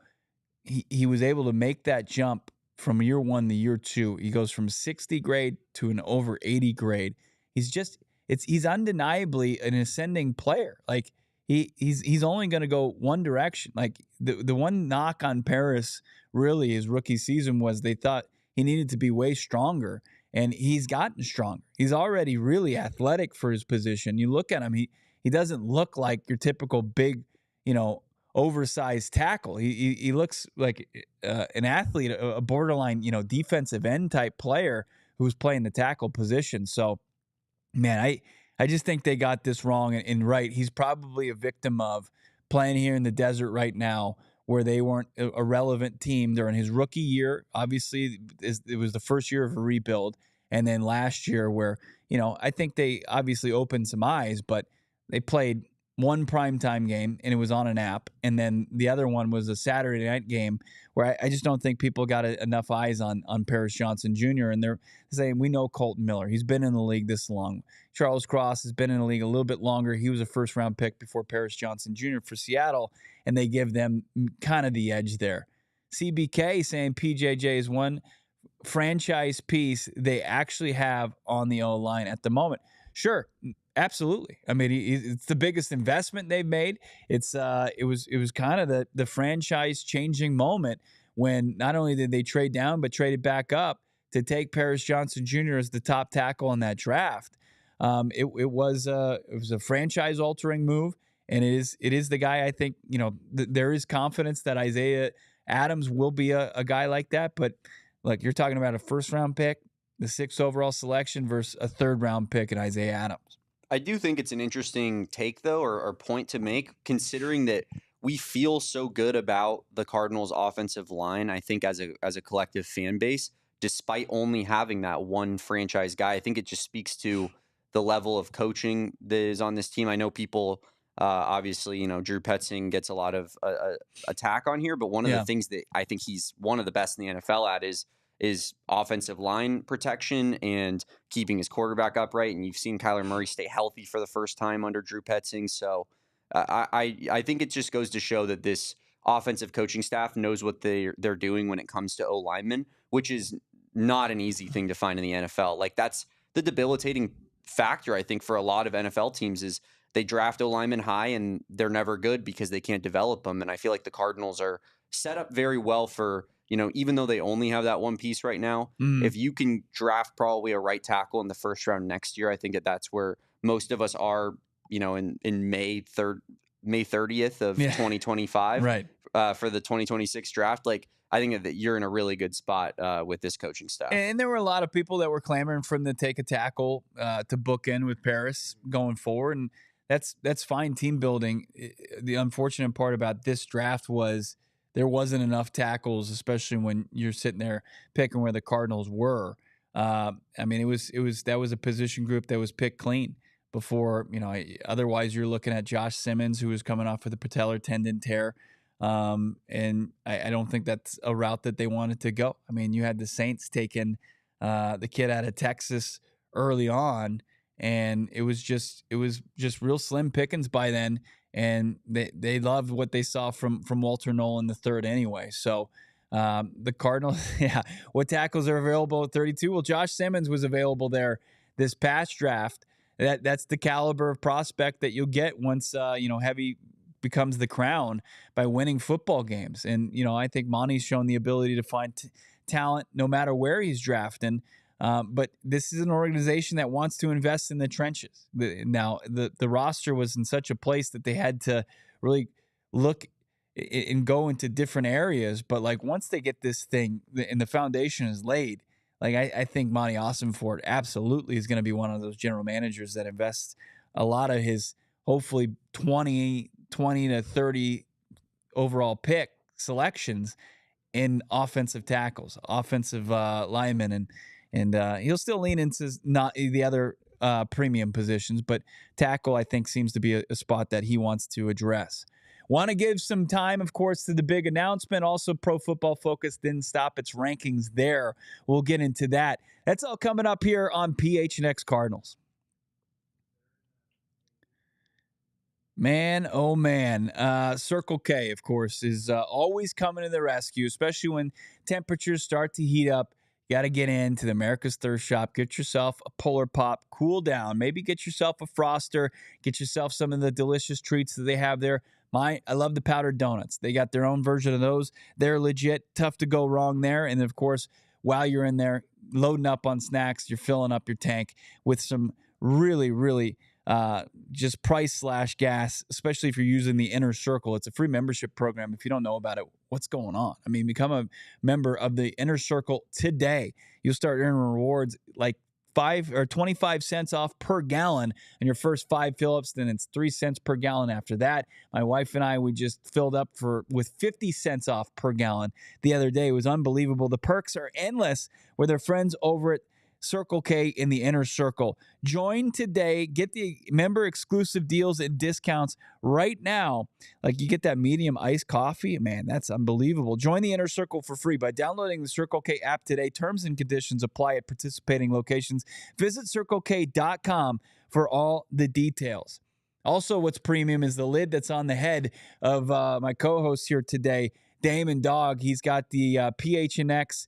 he was able to make that jump from year one to year two. He goes from 60 grade to an over 80 grade. He's undeniably an ascending player. Like he's only going to go one direction. Like the one knock on Paris really his rookie season was they thought he needed to be way stronger, and he's gotten stronger. He's already really athletic for his position. You look at him, he doesn't look like your typical big, oversized tackle. He looks like an athlete, a borderline, defensive end type player who's playing the tackle position. So, man, I just think they got this wrong and right. He's probably a victim of playing here in the desert right now, where they weren't a relevant team during his rookie year. Obviously, it was the first year of a rebuild. And then last year where, I think they obviously opened some eyes, but they played one primetime game and it was on an app. And then the other one was a Saturday night game where I just don't think people got enough eyes on Paris Johnson Jr. And they're saying, we know Colton Miller. He's been in the league this long. Charles Cross has been in the league a little bit longer. He was a first-round pick before Paris Johnson Jr. for Seattle, and they give them kind of the edge there. CBK saying PJJ is one franchise piece they actually have on the O-line at the moment. Sure, absolutely. I mean, it's the biggest investment they've made. It was kind of the franchise-changing moment when not only did they trade down, but traded back up to take Paris Johnson Jr. as the top tackle in that draft. It was a franchise-altering move, and it is the guy I think, there is confidence that Isaiah Adams will be a guy like that. But, look, you're talking about a first-round pick, the 6th overall selection versus a 3rd-round pick in Isaiah Adams. I do think it's an interesting take, though, or point to make, considering that we feel so good about the Cardinals' offensive line, I think, as a collective fan base, despite only having that one franchise guy. I think it just speaks to the level of coaching that is on this team. I know people, obviously, Drew Petzing gets a lot of attack on here, but one of the things that I think he's one of the best in the NFL at is offensive line protection and keeping his quarterback upright. And you've seen Kyler Murray stay healthy for the first time under Drew Petzing. So I think it just goes to show that this offensive coaching staff knows what they're doing when it comes to O-linemen, which is not an easy thing to find in the NFL. Like, that's the debilitating factor, I think, for a lot of NFL teams is they draft O-linemen high and they're never good because they can't develop them. And I feel like the Cardinals are set up very well for, even though they only have that one piece right now, if you can draft probably a right tackle in the first round next year, I think that's where most of us are, in May 30th of 2025, right, for the 2026 draft. Like, I think that you're in a really good spot with this coaching staff. And there were a lot of people that were clamoring for him to take a tackle to book in with Paris going forward. And that's fine team building. The unfortunate part about this draft was there wasn't enough tackles, especially when you're sitting there picking where the Cardinals were. I mean, that was a position group that was picked clean before, otherwise you're looking at Josh Simmons, who was coming off of the patellar tendon tear. And I don't think that's a route that they wanted to go. I mean, you had the Saints taking the kid out of Texas early on, and it was just real slim pickings by then. And they loved what they saw from Walter Nolan III anyway. So the Cardinals, what tackles are available at 32? Well, Josh Simmons was available there this past draft. That's the caliber of prospect that you'll get once heavy becomes the crown by winning football games. And I think Monty's shown the ability to find talent no matter where he's drafting. But this is an organization that wants to invest in the trenches. Now, the roster was in such a place that they had to really look and go into different areas. But like once they get this thing and the foundation is laid, like I think Monty Ossenfort absolutely is going to be one of those general managers that invests a lot of his hopefully 20 to 30 overall pick selections in offensive tackles, offensive linemen, and he'll still lean into not the other premium positions, but tackle I think seems to be a spot that he wants to address. Want to give some time, of course, to the big announcement. Also, Pro Football Focus didn't stop its rankings there. We'll get into that. That's all coming up here on PHNX Cardinals. Man, oh man. Circle K, of course, is always coming to the rescue, especially when temperatures start to heat up. You got to get into the America's Thirst Shop. Get yourself a Polar Pop, cool down. Maybe get yourself a Froster. Get yourself some of the delicious treats that they have there. I love the powdered donuts. They got their own version of those. They're legit. Tough to go wrong there. And, of course, while you're in there loading up on snacks, you're filling up your tank with some really, really just price/gas, especially if you're using the Inner Circle. It's a free membership program. If you don't know about it, what's going on? I mean, become a member of the Inner Circle today. You'll start earning rewards like 5 or 25 cents off per gallon on your first 5 fill-ups. Then it's 3 cents per gallon after that. My wife and I, we just filled up with 50 cents off per gallon the other day. It was unbelievable. The perks are endless with our friends over at Circle K in the Inner Circle. Join today. Get the member exclusive deals and discounts right now. Like you get that medium iced coffee. Man, that's unbelievable. Join the Inner Circle for free by downloading the Circle K app today. Terms and conditions apply at participating locations. Visit CircleK.com for all the details. Also, what's premium is the lid that's on the head of my co-host here today, Damon Dawg. He's got the PHNX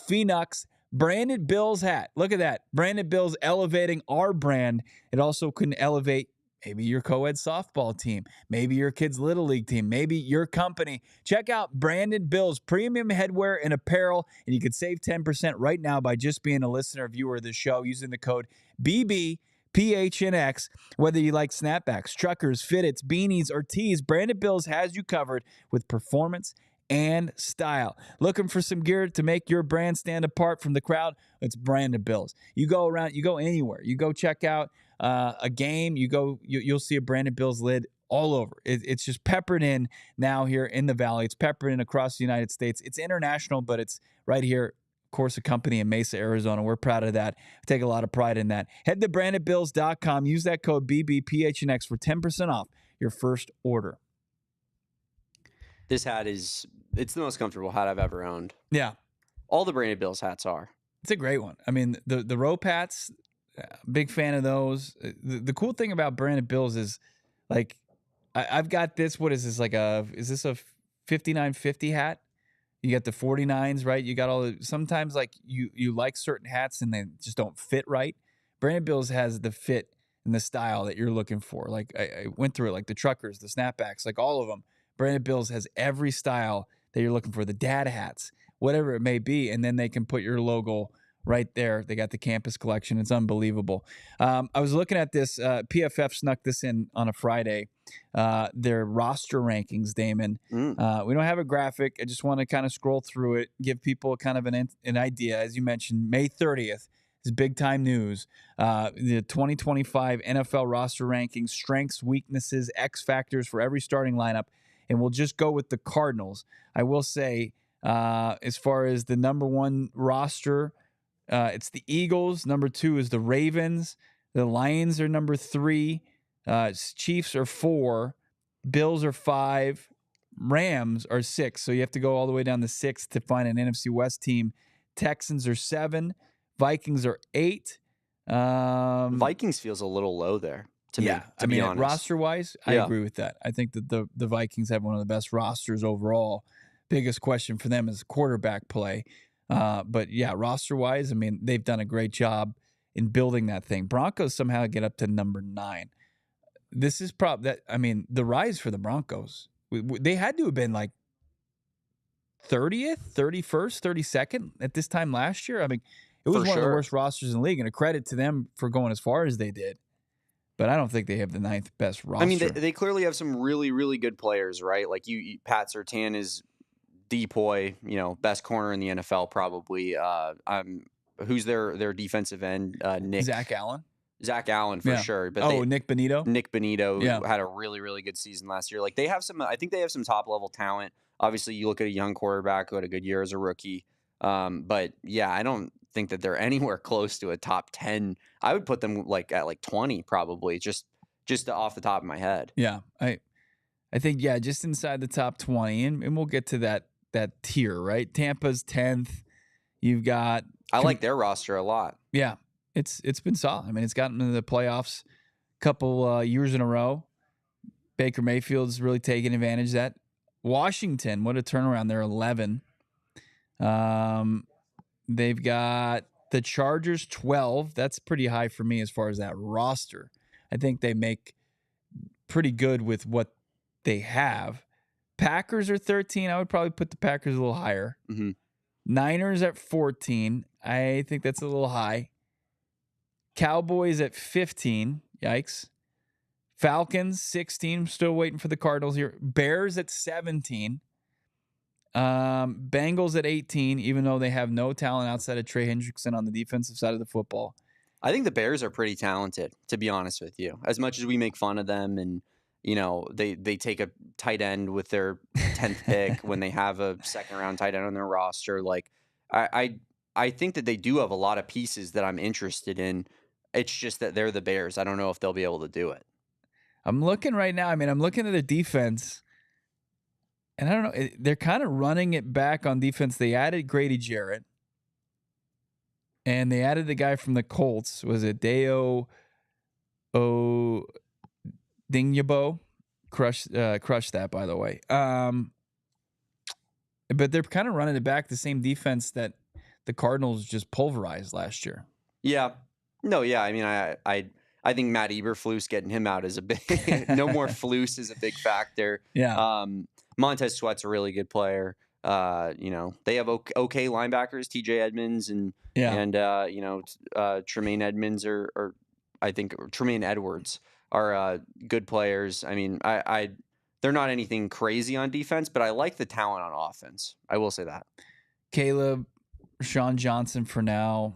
Phoenix branded Bills hat. Look at that. Branded Bills elevating our brand. It also can elevate maybe your co-ed softball team, maybe your kids' little league team, maybe your company. Check out Branded Bills premium headwear and apparel, and you can save 10% right now by just being a listener, viewer of the show using the code BBPHNX. Whether you like snapbacks, truckers, fitteds, beanies, or tees, Branded Bills has you covered with performance and style. Looking for some gear to make your brand stand apart from the crowd? It's Branded Bills. You go around, you go anywhere, you go check out a game, you'll see a Branded Bills lid all over. It's just peppered in now here in the Valley. It's peppered in across the United States. It's international, but it's right here. Of course, a company in Mesa, Arizona. We're proud of that. Take a lot of pride in that. Head to brandedbills.com. Use that code BBPHNX for 10% off your first order. This hat it's the most comfortable hat I've ever owned. Yeah. All the Branded Bills hats are. It's a great one. I mean, the rope hats, big fan of those. The cool thing about Branded Bills is, like, I've got this. What is this? Is this a 5950 hat? You got the 49s, right? You got all the, sometimes like you like certain hats and they just don't fit right. Branded Bills has the fit and the style that you're looking for. Like I went through it, like the truckers, the snapbacks, like all of them. Branded Bills has every style that you're looking for, the dad hats, whatever it may be, and then they can put your logo right there. They got the campus collection. It's unbelievable. I was looking at this. PFF snuck this in on a Friday. Their roster rankings, Damon. We don't have a graphic. I just want to kind of scroll through it, give people kind of an idea. As you mentioned, May 30th is big time news. The 2025 NFL roster rankings, strengths, weaknesses, X factors for every starting lineup. And we'll just go with the Cardinals. I will say, as far as the number one roster, it's the Eagles. Number 2 is the Ravens. The Lions are number 3. Chiefs are 4. Bills are 5. Rams are 6. So you have to go all the way down to 6 to find an NFC West team. Texans are 7. Vikings are 8. Vikings feels a little low there. To be honest, roster-wise, I agree with that. I think that the Vikings have one of the best rosters overall. Biggest question for them is quarterback play. But, yeah, roster-wise, I mean, they've done a great job in building that thing. Broncos somehow get up to number 9. This is the rise for the Broncos. They had to have been like 30th, 31st, 32nd at this time last year. I mean, it was one of the worst rosters in the league, and a credit to them for going as far as they did. but I don't think they have the 9th best roster. I mean, they clearly have some really, really good players, right? Like Pat Surtain is Depoy, best corner in the NFL probably. Who's their defensive end? Nick Zach Allen. Zach Allen for sure. But Nick Bonito. Nick Bonito had a really, really good season last year. Like I think they have some top level talent. Obviously, you look at a young quarterback who had a good year as a rookie. But yeah, I don't think that they're anywhere close to a top 10. I would put them at 20 probably, just off the top of my head. Yeah, I think just inside the top 20, and we'll get to that tier, right? Tampa's 10th. You've got I like their roster a lot. Yeah, it's been solid. I mean, it's gotten into the playoffs a couple years in a row. Baker Mayfield's really taking advantage of that. Washington, what a turnaround! They're 11. They've got the Chargers 12. That's pretty high for me as far as that roster. I think they make pretty good with what they have. Packers are 13. I would probably put the Packers a little higher. Mm-hmm. Niners at 14. I think that's a little high. Cowboys at 15. Yikes. Falcons 16. Still waiting for the Cardinals here. Bears at 17. Bengals at 18, even though they have no talent outside of Trey Hendrickson on the defensive side of the football. I think the Bears are pretty talented, to be honest with you. As much as we make fun of them and, they take a tight end with their 10th pick when they have a second-round tight end on their roster. Like, I think that they do have a lot of pieces that I'm interested in. It's just that they're the Bears. I don't know if they'll be able to do it. I'm looking right now. I mean, I'm looking at their defense. And I don't know, they're kind of running it back on defense. They added Grady Jarrett. And they added the guy from the Colts. Was it Deo Dingyabo? Crushed that, by the way. But they're kind of running it back, the same defense that the Cardinals just pulverized last year. Yeah. No, yeah. I mean, I think Matt Eberflus getting him out is a big no more Flus is a big factor. Yeah. Montez Sweat's a really good player. They have okay linebackers, TJ Edmonds and Tremaine Edmonds or I think Tremaine Edwards are good players. I mean, they're not anything crazy on defense, but I like the talent on offense. I will say that. Caleb, Sean Johnson for now,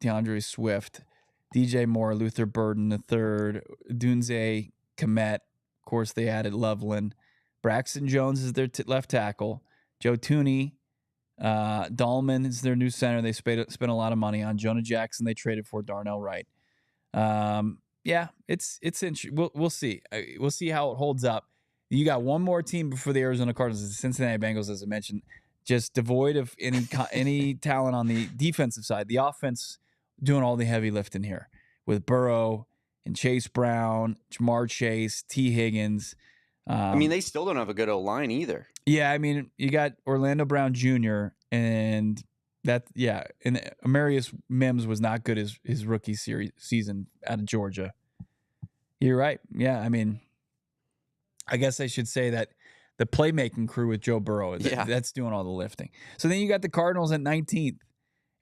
DeAndre Swift, DJ Moore, Luther Burden III, Dunze, Komet. Of course, they added Loveland. Braxton Jones is their left tackle. Joe Tooney, Dahlman is their new center. They spent a lot of money on. Jonah Jackson they traded for. Darnell Wright. It's interesting. We'll see. We'll see how it holds up. You got one more team before the Arizona Cardinals, the Cincinnati Bengals, as I mentioned, just devoid of any talent on the defensive side. The offense doing all the heavy lifting here with Burrow and Chase Brown, Jamar Chase, T. Higgins. I mean, they still don't have a good O-line either. Yeah, I mean, you got Orlando Brown Jr. and Amarius Mims was not good his rookie season out of Georgia. You're right. Yeah, I mean, I guess I should say that the playmaking crew with Joe Burrow, that's doing all the lifting. So then you got the Cardinals at 19th,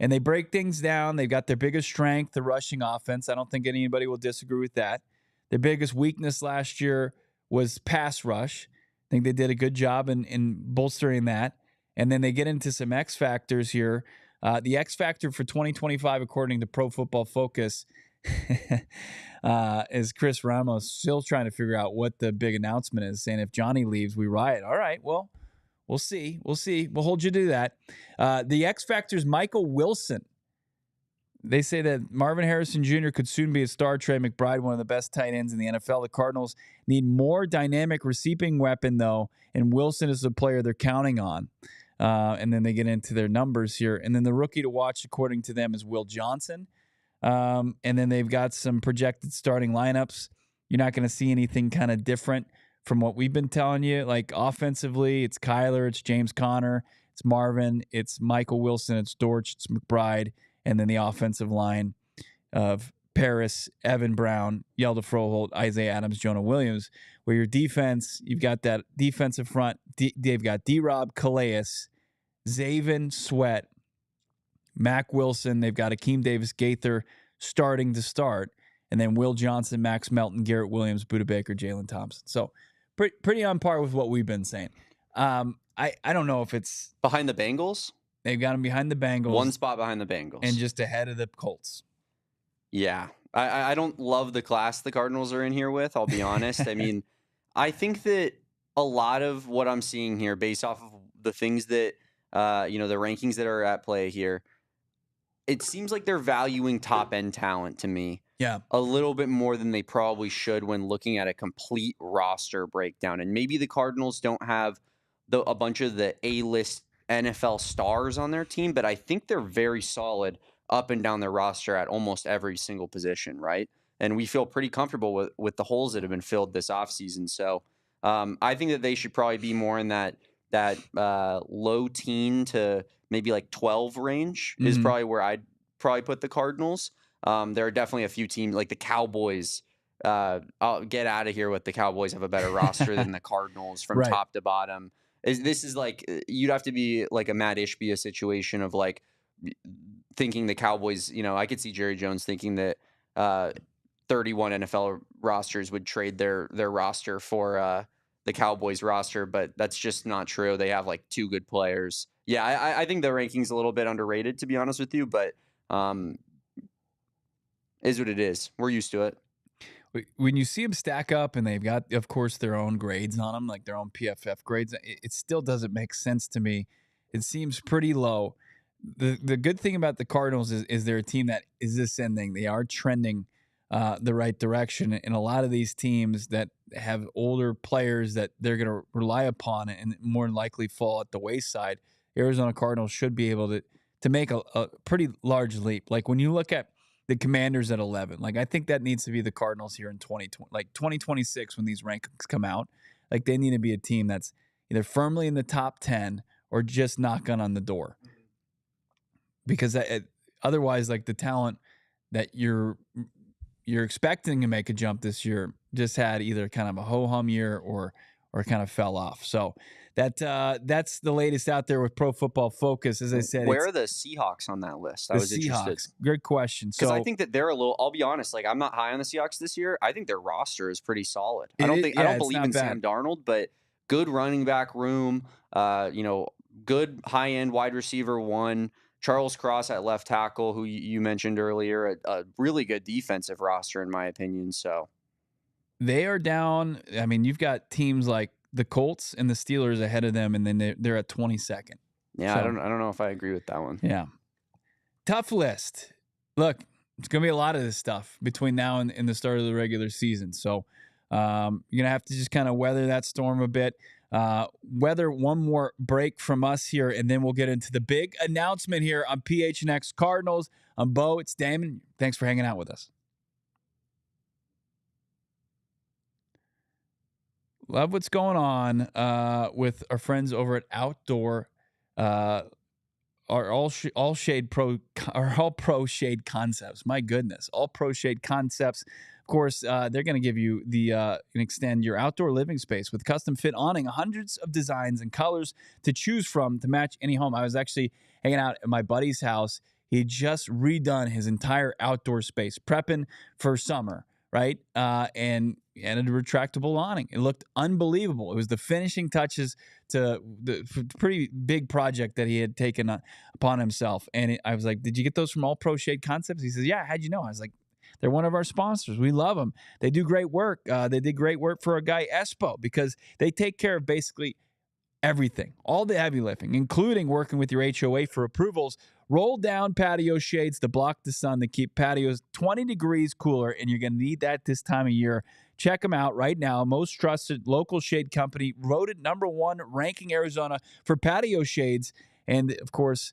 and they break things down. They've got their biggest strength, the rushing offense. I don't think anybody will disagree with that. Their biggest weakness last year was pass rush. I think they did a good job in bolstering that. And then they get into some X factors here. The X factor for 2025, according to Pro Football Focus, is Chris Ramos still trying to figure out what the big announcement is, saying if Johnny leaves, we riot. All right, well, we'll see. We'll hold you to that. The X factor is Michael Wilson. They say that Marvin Harrison Jr. could soon be a star. Trey McBride, one of the best tight ends in the NFL. The Cardinals need more dynamic receiving weapon, though, and Wilson is the player they're counting on. And then they get into their numbers here. And then the rookie to watch, according to them, is Will Johnson. And then they've got some projected starting lineups. You're not going to see anything kind of different from what we've been telling you. Like offensively, it's Kyler, it's James Conner, it's Marvin, it's Michael Wilson, it's Dortch, it's McBride. And then the offensive line of Paris, Evan Brown, Yelda Froholt, Isaiah Adams, Jonah Williams. Where your defense, you've got that defensive front. They've got D-Rob, Calais, Zaven, Sweat, Mac Wilson. They've got Akeem Davis-Gaither starting to start. and then Will Johnson, Max Melton, Garrett Williams, Budda Baker, Jalen Thompson. So pretty on par with what we've been saying. I don't know if it's behind the Bengals. They've got him behind the Bengals, one spot behind the Bengals, and just ahead of the Colts. Yeah, I don't love the class the Cardinals are in here with. I'll be honest. I mean, I think that a lot of what I'm seeing here, based off of the things that the rankings that are at play here, it seems like they're valuing top end talent to me. Yeah, a little bit more than they probably should when looking at a complete roster breakdown. And maybe the Cardinals don't have a bunch of the A-list NFL stars on their team, but I think they're very solid up and down their roster at almost every single position, right? And we feel pretty comfortable with the holes that have been filled this offseason. So I think that they should probably be more in that low teen to maybe like 12 range is probably where I'd probably put the Cardinals. There are definitely a few teams like the Cowboys. I'll get out of here with the Cowboys have a better roster than the Cardinals from top to bottom. This is like you'd have to be like a Matt Ishbia situation of like thinking the Cowboys. I could see Jerry Jones thinking that 31 NFL rosters would trade their roster for the Cowboys roster, but that's just not true. They have like 2 good players. Yeah, I think the ranking's a little bit underrated, to be honest with you, but is what it is. We're used to it. When you see them stack up and they've got, of course, their own grades on them, like their own PFF grades, it still doesn't make sense to me. It seems pretty low. The good thing about the Cardinals is they're a team that is ascending. They are trending the right direction. And a lot of these teams that have older players that they're going to rely upon and more than likely fall at the wayside, Arizona Cardinals should be able to make a pretty large leap. Like when you look at the Commanders at 11, like I think that needs to be the Cardinals here in 2020, like 2026 when these rankings come out. Like they need to be a team that's either firmly in the top 10 or just knocking on the door. Because otherwise, like the talent that you're expecting to make a jump this year just had either kind of a ho-hum year or kind of fell off. So that's the latest out there with Pro Football Focus. As I said, where are the Seahawks on that list? I was interested. Good question. Because I think that they're a little. I'll be honest. Like I'm not high on the Seahawks this year. I think their roster is pretty solid. I don't believe in Sam Darnold, but good running back room. Good high end wide receiver one. Charles Cross at left tackle, who you mentioned earlier, a really good defensive roster in my opinion. So they are down. I mean, you've got teams like the Colts and the Steelers ahead of them, and then they're at 22nd. Yeah, so, I don't know if I agree with that one. Yeah, tough list. Look, it's gonna be a lot of this stuff between now and the start of the regular season. So you're gonna have to just kind of weather that storm a bit. Weather one more break from us here, and then we'll get into the big announcement here on PHNX Cardinals. I'm Bo. It's Damon. Thanks for hanging out with us. Love what's going on with our friends over at Outdoor, our all pro shade concepts. My goodness, all pro shade concepts. Of course, they're going to give you and extend your outdoor living space with custom fit awning, hundreds of designs and colors to choose from to match any home. I was actually hanging out at my buddy's house. He just redone his entire outdoor space, prepping for summer, right? And a retractable awning. It looked unbelievable. It was the finishing touches to the pretty big project that he had taken upon himself. And I was like, "Did you get those from All Pro Shade Concepts?" He says, "Yeah, how'd you know?" I was like, "They're one of our sponsors. We love them. They do great work. They did great work for our guy Espo because they take care of basically everything, all the heavy lifting, including working with your HOA for approvals. Roll down patio shades to block the sun to keep patios 20 degrees cooler, and you're going to need that this time of year. Check them out right now. Most trusted local shade company, voted #1 ranking Arizona for patio shades, and of course,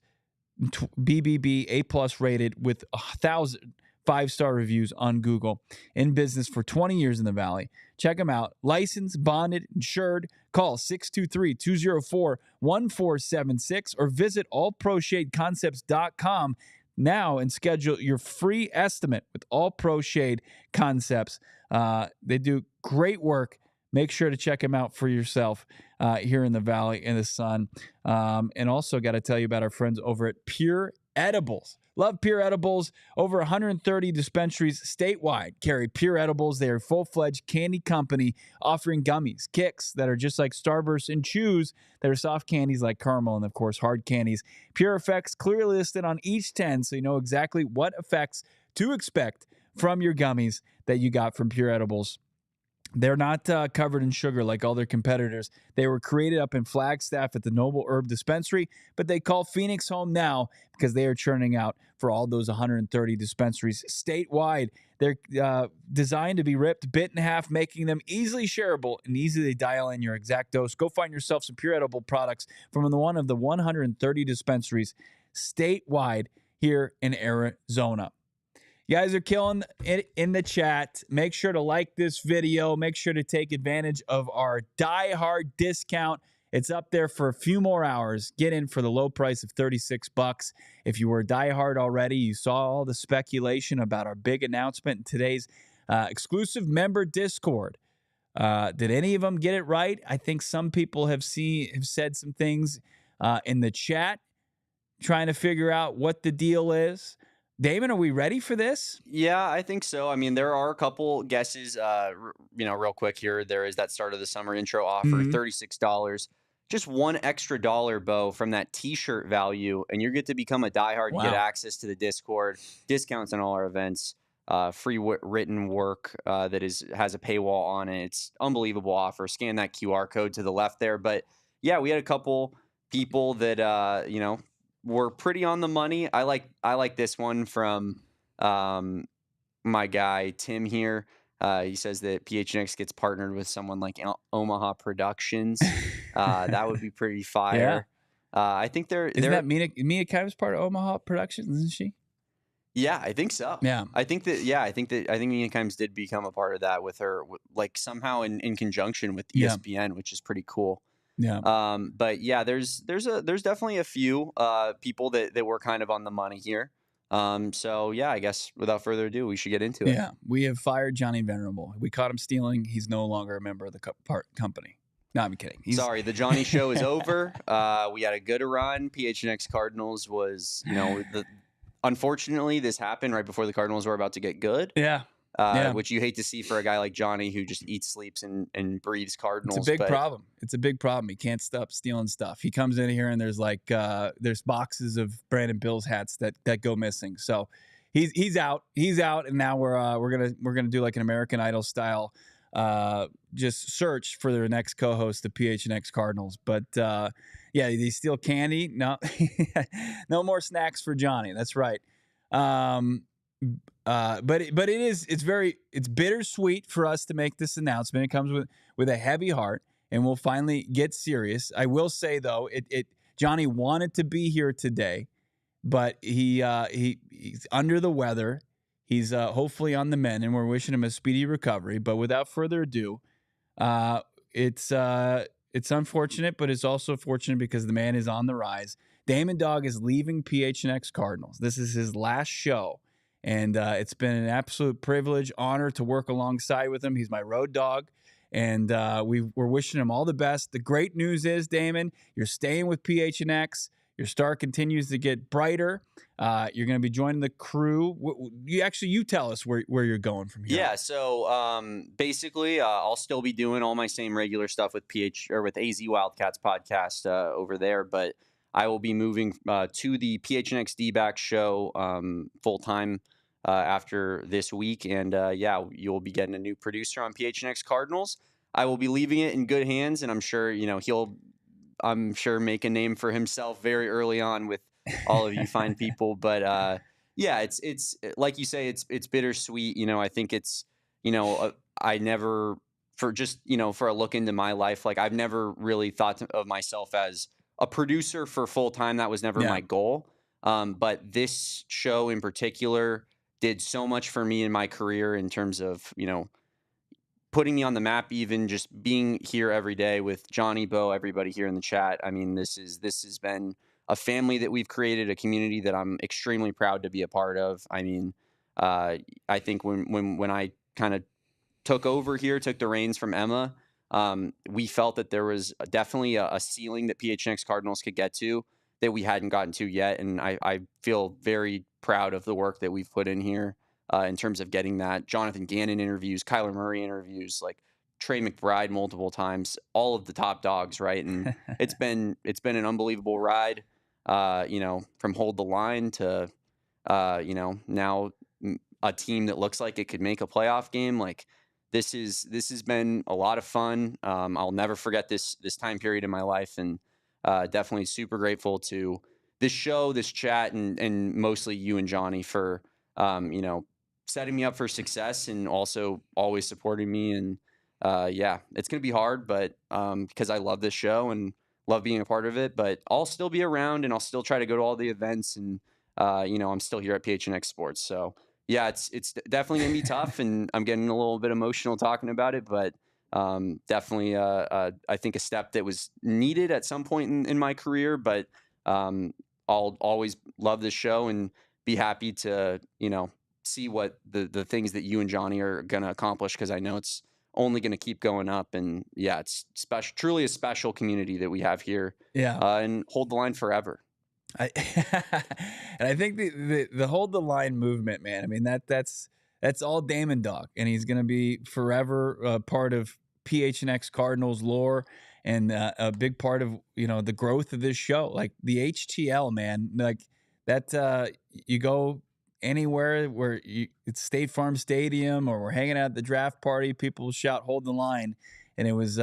BBB A+ rated with 1,000 5-star reviews on Google. In business for 20 years in the Valley. Check them out. Licensed, bonded, insured. Call 623-204-1476 or visit allproshadeconcepts.com now and schedule your free estimate with All Pro Shade Concepts. They do great work. Make sure to check them out for yourself here in the Valley in the sun. And also got to tell you about our friends over at Pure Edibles. Love Pure Edibles. Over 130 dispensaries statewide carry Pure Edibles. They are a full-fledged candy company offering gummies, kicks that are just like Starburst, and chews that are soft candies like caramel, and of course hard candies. Pure effects clearly listed on each 10, so you know exactly what effects to expect from your gummies that you got from Pure Edibles. They're not covered in sugar like all their competitors. They were created up in Flagstaff at the Noble Herb Dispensary, but they call Phoenix home now because they are churning out for all those 130 dispensaries statewide. They're designed to be ripped, bit in half, making them easily shareable and easily dial in your exact dose. Go find yourself some Pure Edible products from one of the 130 dispensaries statewide here in Arizona. You guys are killing it in the chat. Make sure to like this video. Make sure to take advantage of our Die Hard discount. It's up there for a few more hours. Get in for the low price of $36. If you were a Die Hard already, you saw all the speculation about our big announcement in today's exclusive member Discord. Did any of them get it right? I think some people have said some things in the chat trying to figure out what the deal is. Damon, are we ready for this? Yeah, I think so. I mean, there are a couple guesses, real quick here. There is that start of the summer intro offer, $36. Just $1 extra, Bo, from that t-shirt value, and you get to become a diehard. Wow. You get access to the Discord, discounts on all our events, free written work that has a paywall on it. It's unbelievable offer. Scan that QR code to the left there. But yeah, we had a couple people that were pretty on the money. I like this one from my guy Tim here. He says that PHNX gets partnered with someone like Omaha Productions. That would be pretty fire. Yeah. I think isn't that Mina Kimes part of Omaha Productions, isn't she? Yeah, I think so. Yeah. I think Mina Kimes did become a part of that with her, like somehow in conjunction with ESPN, which is pretty cool. Yeah. But yeah, there's definitely a few people that were kind of on the money here. So yeah, I guess without further ado, we should get into it. Yeah, we have fired Johnny Venerable. We caught him stealing. He's no longer a member of the company. No, I'm kidding. Sorry, the Johnny show is over. We had a good run. PHNX Cardinals was, unfortunately, this happened right before the Cardinals were about to get good. Yeah. Which you hate to see for a guy like Johnny who just eats, sleeps, and breathes Cardinals. It's a big problem. It's a big problem. He can't stop stealing stuff. He comes in here and there's there's boxes of Brandon Bills hats that go missing. So he's out. He's out, and now we're gonna do like an American Idol style just search for their next co-host, the PHNX Cardinals. But yeah, they steal candy. No, no more snacks for Johnny. That's right. But it's bittersweet for us to make this announcement. It comes with a heavy heart, and we'll finally get serious. I will say though, Johnny wanted to be here today, but he's under the weather. He's hopefully on the mend, and we're wishing him a speedy recovery. But without further ado, it's unfortunate, but it's also fortunate because the man is on the rise. Damon Dawg is leaving PHNX Cardinals. This is his last show. And it's been an absolute privilege, honor to work alongside with him. He's my road dog, and we're wishing him all the best. The great news is, Damon, you're staying with PHNX. Your star continues to get brighter. You're going to be joining the crew. You tell us where you're going from here. Yeah, so basically, I'll still be doing all my same regular stuff with with AZ Wildcats podcast over there, but I will be moving to the PHNX D-back show full time after this week, and you'll be getting a new producer on PHNX Cardinals. I will be leaving it in good hands, and I'm sure he'll make a name for himself very early on with all of you fine people. But it's like you say, it's bittersweet. I think it's I never for a look into my life, like I've never really thought of myself as a producer for full time. That was never my goal. But this show in particular did so much for me in my career in terms of, putting me on the map, even just being here every day with Johnny, Bo, everybody here in the chat. I mean, this has been a family that we've created, a community that I'm extremely proud to be a part of. I mean, I think when I kind of took the reins from Emma, we felt that there was definitely a ceiling that PHNX Cardinals could get to. that we hadn't gotten to yet. And I feel very proud of the work that we've put in here in terms of getting that. Jonathan Gannon interviews, Kyler Murray interviews, like Trey McBride multiple times, all of the top dogs, right? And it's been an unbelievable ride, from hold the line to, now a team that looks like it could make a playoff game. Like this has been a lot of fun. I'll never forget this time period in my life, and definitely super grateful to this show, this chat, and mostly you and Johnny for, setting me up for success and also always supporting me. And it's going to be hard, but because I love this show and love being a part of it, but I'll still be around and I'll still try to go to all the events. And, I'm still here at PHNX Sports. So yeah, it's definitely going to be tough, and I'm getting a little bit emotional talking about it, but definitely, I think a step that was needed at some point in my career, but I'll always love this show and be happy to, see what the things that you and Johnny are going to accomplish, because I know it's only going to keep going up. And yeah, it's special, truly a special community that we have here. Yeah. And hold the line forever. And I think the hold the line movement, man. I mean, that's all Damon Dawg, and he's going to be forever part of PHNX Cardinals lore, and a big part of the growth of this show. Like the HTL, man. Like that, you go anywhere where it's State Farm Stadium, or we're hanging out at the draft party, people shout "Hold the line," and it was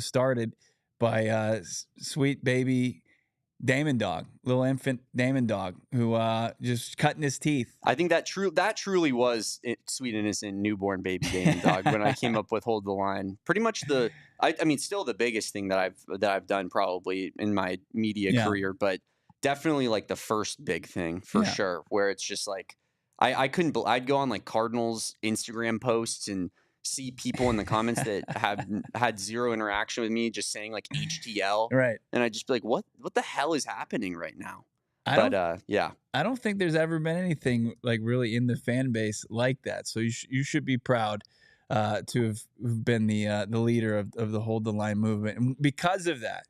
started by sweet baby Damon Dawg, little infant Damon Dawg, who just cutting his teeth. I think that truly was sweet innocent newborn baby Damon Dawg when I came up with "Hold the Line." Pretty much still the biggest thing that I've done probably in my media career, but definitely like the first big thing for sure, where it's just like I'd go on like Cardinals Instagram posts and see people in the comments that have had zero interaction with me just saying like HTL, right? And I'd just be like, what the hell is happening right now? I don't think there's ever been anything like really in the fan base like that. So you should be proud to have been the leader of the Hold the Line movement, and because of that,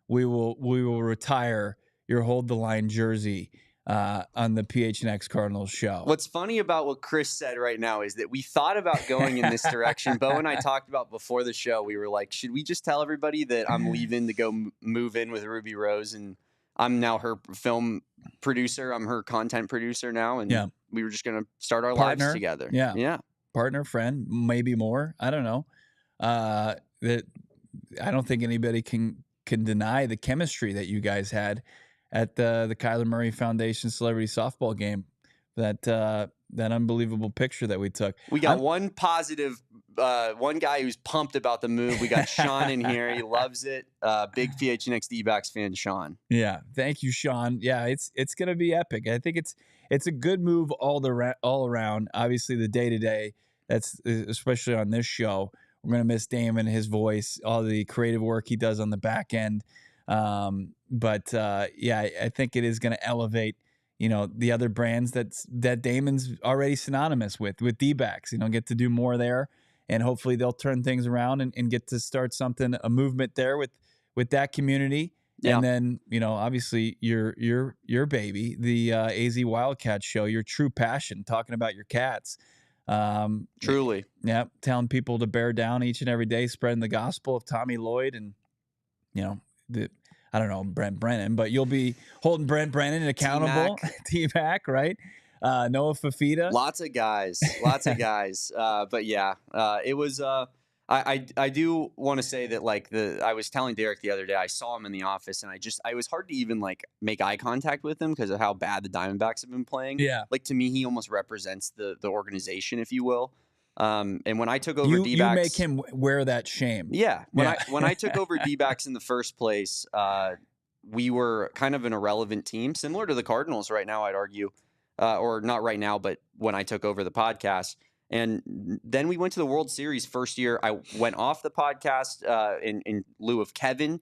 we will retire your Hold the Line jersey on the PHNX Cardinals show. What's funny about what Chris said right now is that we thought about going in this direction. Bo and I talked about before the show. We were like, should we just tell everybody that I'm leaving to go move in with Ruby Rose, and I'm now her film producer. I'm her content producer now, and we were just going to start our lives together. Yeah. Partner, friend, maybe more. I don't know. That I don't think anybody can deny the chemistry that you guys had at the Kyler Murray Foundation Celebrity Softball game. That unbelievable picture that we took. We got one positive, one guy who's pumped about the move. We got Sean in here. He loves it. Big PHNX D-backs fan, Sean. Yeah, thank you, Sean. Yeah, it's gonna be epic. I think it's a good move all around. Obviously, the day-to-day, that's especially on this show. We're gonna miss Damon, his voice, all the creative work he does on the back end. But I think it is going to elevate, the other brands that Damon's already synonymous with D-backs, get to do more there, and hopefully they'll turn things around and get to start a movement there with that community. Yeah. And then, obviously your baby, the AZ Wildcat show, your true passion, talking about your cats. Truly. Yeah. Telling people to bear down each and every day, spreading the gospel of Tommy Lloyd and, I don't know, Brent Brennan, but you'll be holding Brent Brennan accountable. T-Mac, right? Noah Fafita. Lots of guys. But yeah, it was, I do want to say that I was telling Derek the other day, I saw him in the office and I was hard to even make eye contact with him because of how bad the Diamondbacks have been playing. Yeah. To me, he almost represents the organization, if you will. And when I took over D-backs, you make him wear that shame. Yeah. When I took over D-backs in the first place, we were kind of an irrelevant team, similar to the Cardinals right now, I'd argue, or not right now, but when I took over the podcast. And then we went to the World Series first year. I went off the podcast in lieu of Kevin.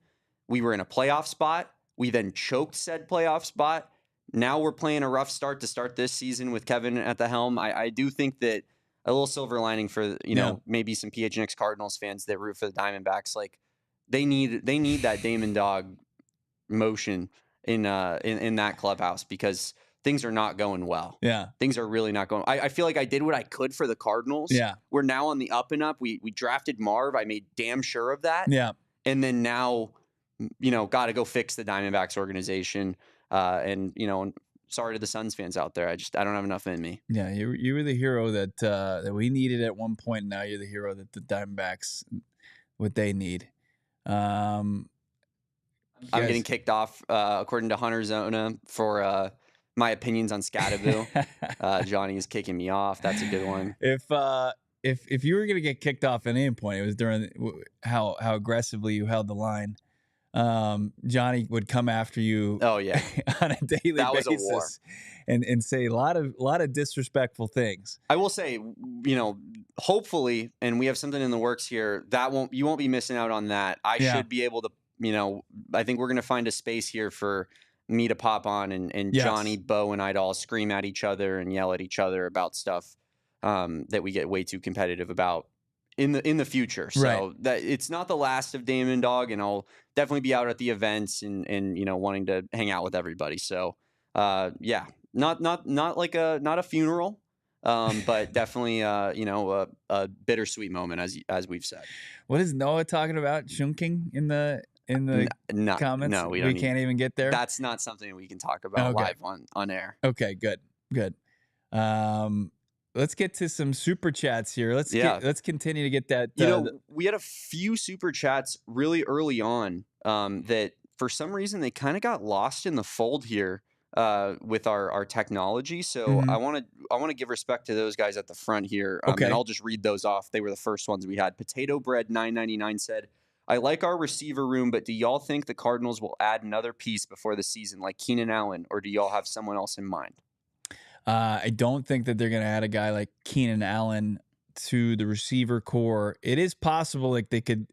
We were in a playoff spot. We then choked said playoff spot. Now we're playing a rough start to start this season with Kevin at the helm. I do think that a little silver lining for maybe some PHNX Cardinals fans that root for the Diamondbacks, they need that Damon Dawg motion in that clubhouse because things are not going well. Yeah. Things are really not going. I feel like I did what I could for the Cardinals. Yeah. We're now on the up and up. We drafted Marv. I made damn sure of that. Yeah. And then now, got to go fix the Diamondbacks organization. And sorry to the Suns fans out there. I don't have enough in me. Yeah, you were the hero that we needed at one point. Now you're the hero that the Diamondbacks, what they need. I'm getting kicked off, according to Hunter Zona, for my opinions on Scattaboo. Johnny is kicking me off. That's a good one. If you were gonna get kicked off at any point, it was during how aggressively you held the line. Johnny would come after you. Oh yeah, on a daily that basis, was a war. and say a lot of disrespectful things. I will say, hopefully, and we have something in the works here you won't be missing out on that. I should be able to, I think we're gonna find a space here for me to pop on and Yes. Johnny, Bo, and I'd all scream at each other and yell at each other about stuff that we get way too competitive about in the future. So Right. that it's not the last of Damon, Dawg, and I'll definitely be out at the events and wanting to hang out with everybody. So not a funeral, but definitely a bittersweet moment as we've said. What is Noah talking about? Shunking in the comments? No, we can't even get there. That's not something we can talk about live on air. Okay, good. Let's get to some super chats here. Let's continue to get that. We had a few super chats really early on that for some reason they kind of got lost in the fold here with our technology. So I want to give respect to those guys at the front here. Okay. And I'll just read those off. They were the first ones we had. Potato Bread 999 said, I like our receiver room, but do y'all think the Cardinals will add another piece before the season like Keenan Allen, or do y'all have someone else in mind? I don't think that they're going to add a guy like Keenan Allen to the receiver core. It is possible like they could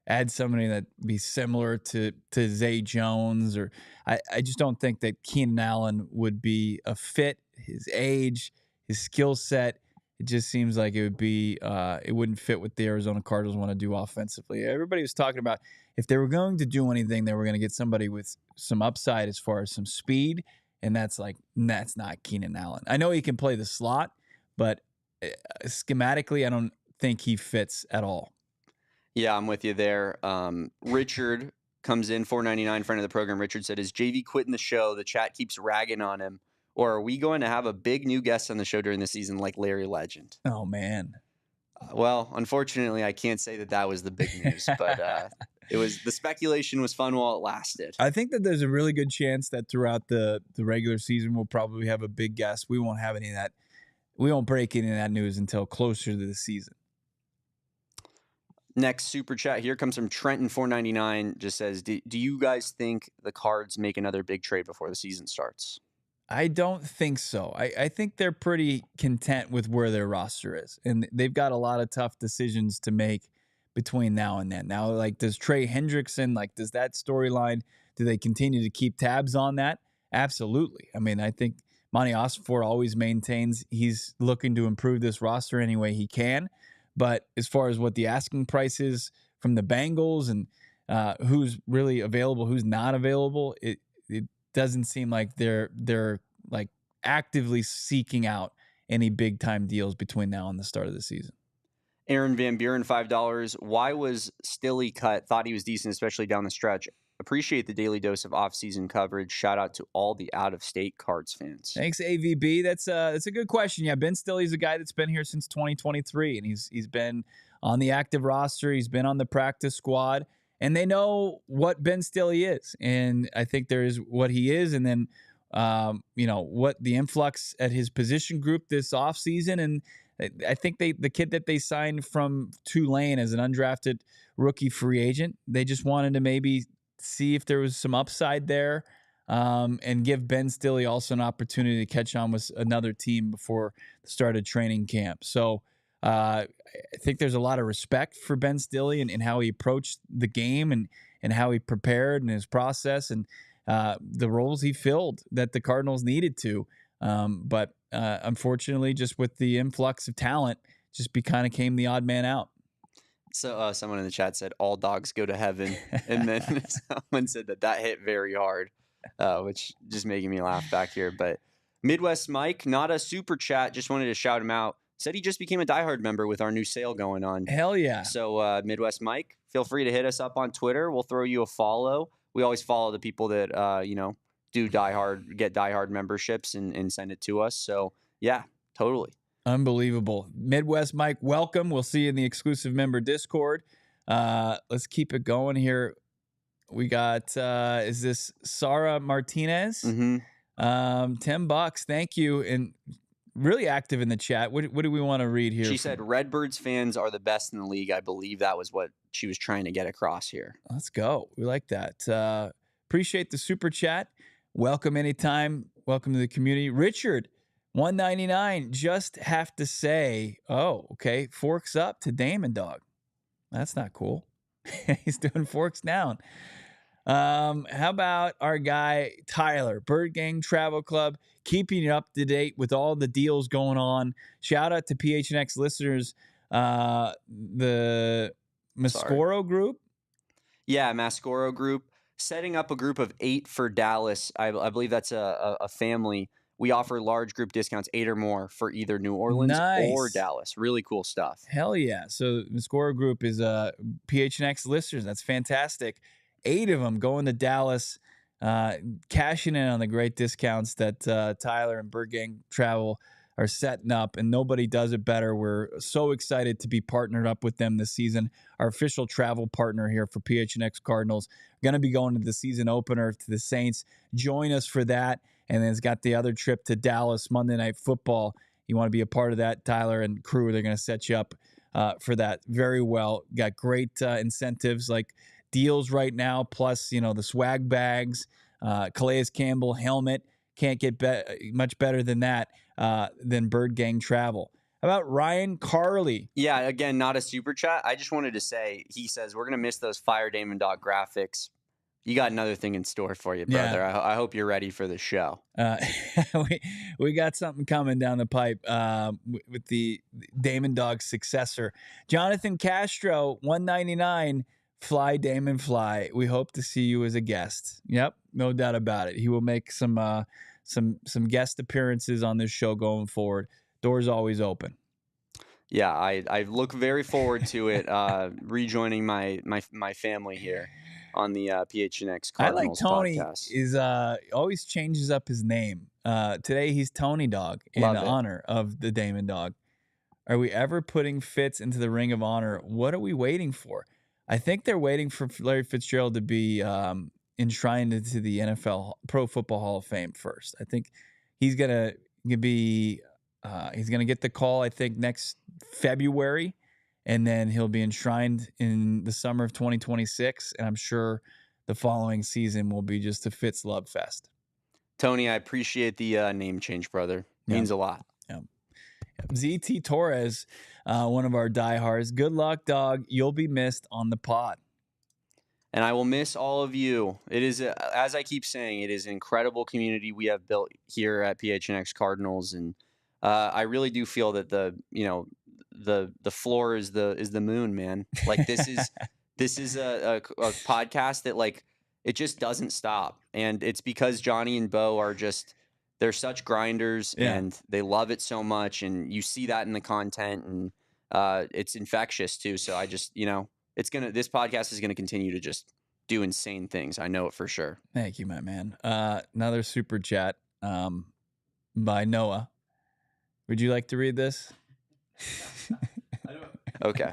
add somebody that be similar to Zay Jones, or I just don't think that Keenan Allen would be a fit. His age, his skill set, it just seems like it would be it wouldn't fit what the Arizona Cardinals want to do offensively. Everybody was talking about if they were going to do anything, they were going to get somebody with some upside as far as some speed. And that's not Keenan Allen. I know he can play the slot, but schematically, I don't think he fits at all. Yeah, I'm with you there. Richard comes in, $4.99, friend of the program. Richard said, is JV quitting the show? The chat keeps ragging on him. Or are we going to have a big new guest on the show during the season like Larry Legend? Oh, man. Well, unfortunately, I can't say that was the big news, but the speculation was fun while it lasted. I think that there's a really good chance that throughout the regular season, we'll probably have a big guest. We won't have any of that. We won't break any of that news until closer to the season. Next super chat here comes from Trenton 499. Just says, do you guys think the Cards make another big trade before the season starts? I don't think so. I think they're pretty content with where their roster is. And they've got a lot of tough decisions to make between now and then. Now, like, does Trey Hendrickson, does that storyline, do they continue to keep tabs on that? Absolutely. I mean, I think Monty Ossenfort always maintains he's looking to improve this roster any way he can. But as far as what the asking price is from the Bengals and who's really available, who's not available, it doesn't seem like they're like actively seeking out any big time deals between now and the start of the season. Aaron Van Buren, $5. Why was Stilly cut? Thought he was decent, especially down the stretch. Appreciate the daily dose of off-season coverage. Shout out to all the out-of-state Cards fans. Thanks, AVB. That's a good question. Yeah, Ben Stilly's a guy that's been here since 2023, and he's been on the active roster. He's been on the practice squad, and they know what Ben Stilly is. And I think there is what he is, and then what the influx at his position group this offseason. And I think the kid that they signed from Tulane as an undrafted rookie free agent, they just wanted to maybe see if there was some upside there, and give Ben Stilly also an opportunity to catch on with another team before the start of training camp. So I think there's a lot of respect for Ben Stilly and how he approached the game and how he prepared and his process and the roles he filled that the Cardinals needed to. But unfortunately, just with the influx of talent, just kind of came the odd man out. So someone in the chat said, all dogs go to heaven. And then someone said that hit very hard. which just making me laugh back here. But Midwest Mike, not a super chat, just wanted to shout him out. Said he just became a diehard member with our new sale going on. Hell yeah. So Midwest Mike, feel free to hit us up on Twitter. We'll throw you a follow. We always follow the people that, do get diehard memberships and send it to us. So yeah, totally. Unbelievable. Midwest Mike, welcome. We'll see you in the exclusive member Discord. Let's keep it going here. We got, is this Sarah Martinez? Mm-hmm. $10. Thank you. And really active in the chat. What do we want to read here? She said Redbirds fans are the best in the league. I believe that was what she was trying to get across here. Let's go. We like that. Appreciate the super chat. Welcome anytime. Welcome to the community. Richard, $1.99. Just have to say, oh, okay. Forks up to Damon, Dawg. That's not cool. He's doing forks down. How about our guy Tyler, Bird Gang Travel Club, keeping you up to date with all the deals going on. Shout out to PHNX listeners, the Mascoro group. Yeah, Mascoro group. Setting up a group of 8 for Dallas. I believe that's a family. We offer large group discounts, 8 or more, for either New Orleans or Dallas. Really cool stuff. Hell yeah. So the Scorer Group is PHNX listeners. That's fantastic. 8 of them going to Dallas, cashing in on the great discounts that Tyler and Bird Gang Travel are setting up, and nobody does it better. We're so excited to be partnered up with them this season. Our official travel partner here for PHNX Cardinals. Going to be going to the season opener to the Saints. Join us for that. And then it's got the other trip to Dallas, Monday Night Football. You want to be a part of that, Tyler and crew, they're going to set you up for that very well. Got great incentives like deals right now, plus, the swag bags, Calais Campbell helmet. Can't get much better than that than Bird Gang Travel. How about Ryan Carley? Yeah, again, not a super chat. I just wanted to say, he says, we're going to miss those Fire Damon Dawg graphics. You got another thing in store for you, brother. Yeah. I hope you're ready for the show. We got something coming down the pipe with the Damon Dawg successor. Jonathan Castro, $1.99. Fly, Damon, fly. We hope to see you as a guest. Yep, no doubt about it. He will make some guest appearances on this show going forward. Doors always open. Yeah, I look very forward to it. Rejoining my family here on the PHNX Cardinals podcast. I like Tony podcast. Is always changes up his name. Today he's Tony Dawg in honor of the Damon Dawg. Are we ever putting Fitz into the Ring of Honor? What are we waiting for? I think they're waiting for Larry Fitzgerald to be enshrined into the NFL Pro Football Hall of Fame first. I think he's gonna be he's gonna get the call, I think, next February, and then he'll be enshrined in the summer of 2026. And I'm sure the following season will be just a Fitz love fest. Tony, I appreciate the name change, brother. Means a lot. ZT Torres, one of our diehards. Good luck, Dawg. You'll be missed on the pod. And I will miss all of you. It is, as I keep saying, it is an incredible community we have built here at PHNX Cardinals, and I really do feel that the floor is the moon, man. Like this is a podcast that, like, it just doesn't stop, and it's because Johnny and Bo are just. They're such grinders, and they love it so much, and you see that in the content, and it's infectious too. So I just, this podcast is gonna continue to just do insane things. I know it for sure. Thank you, my man. Another super chat by Noah. Would you like to read this? Okay,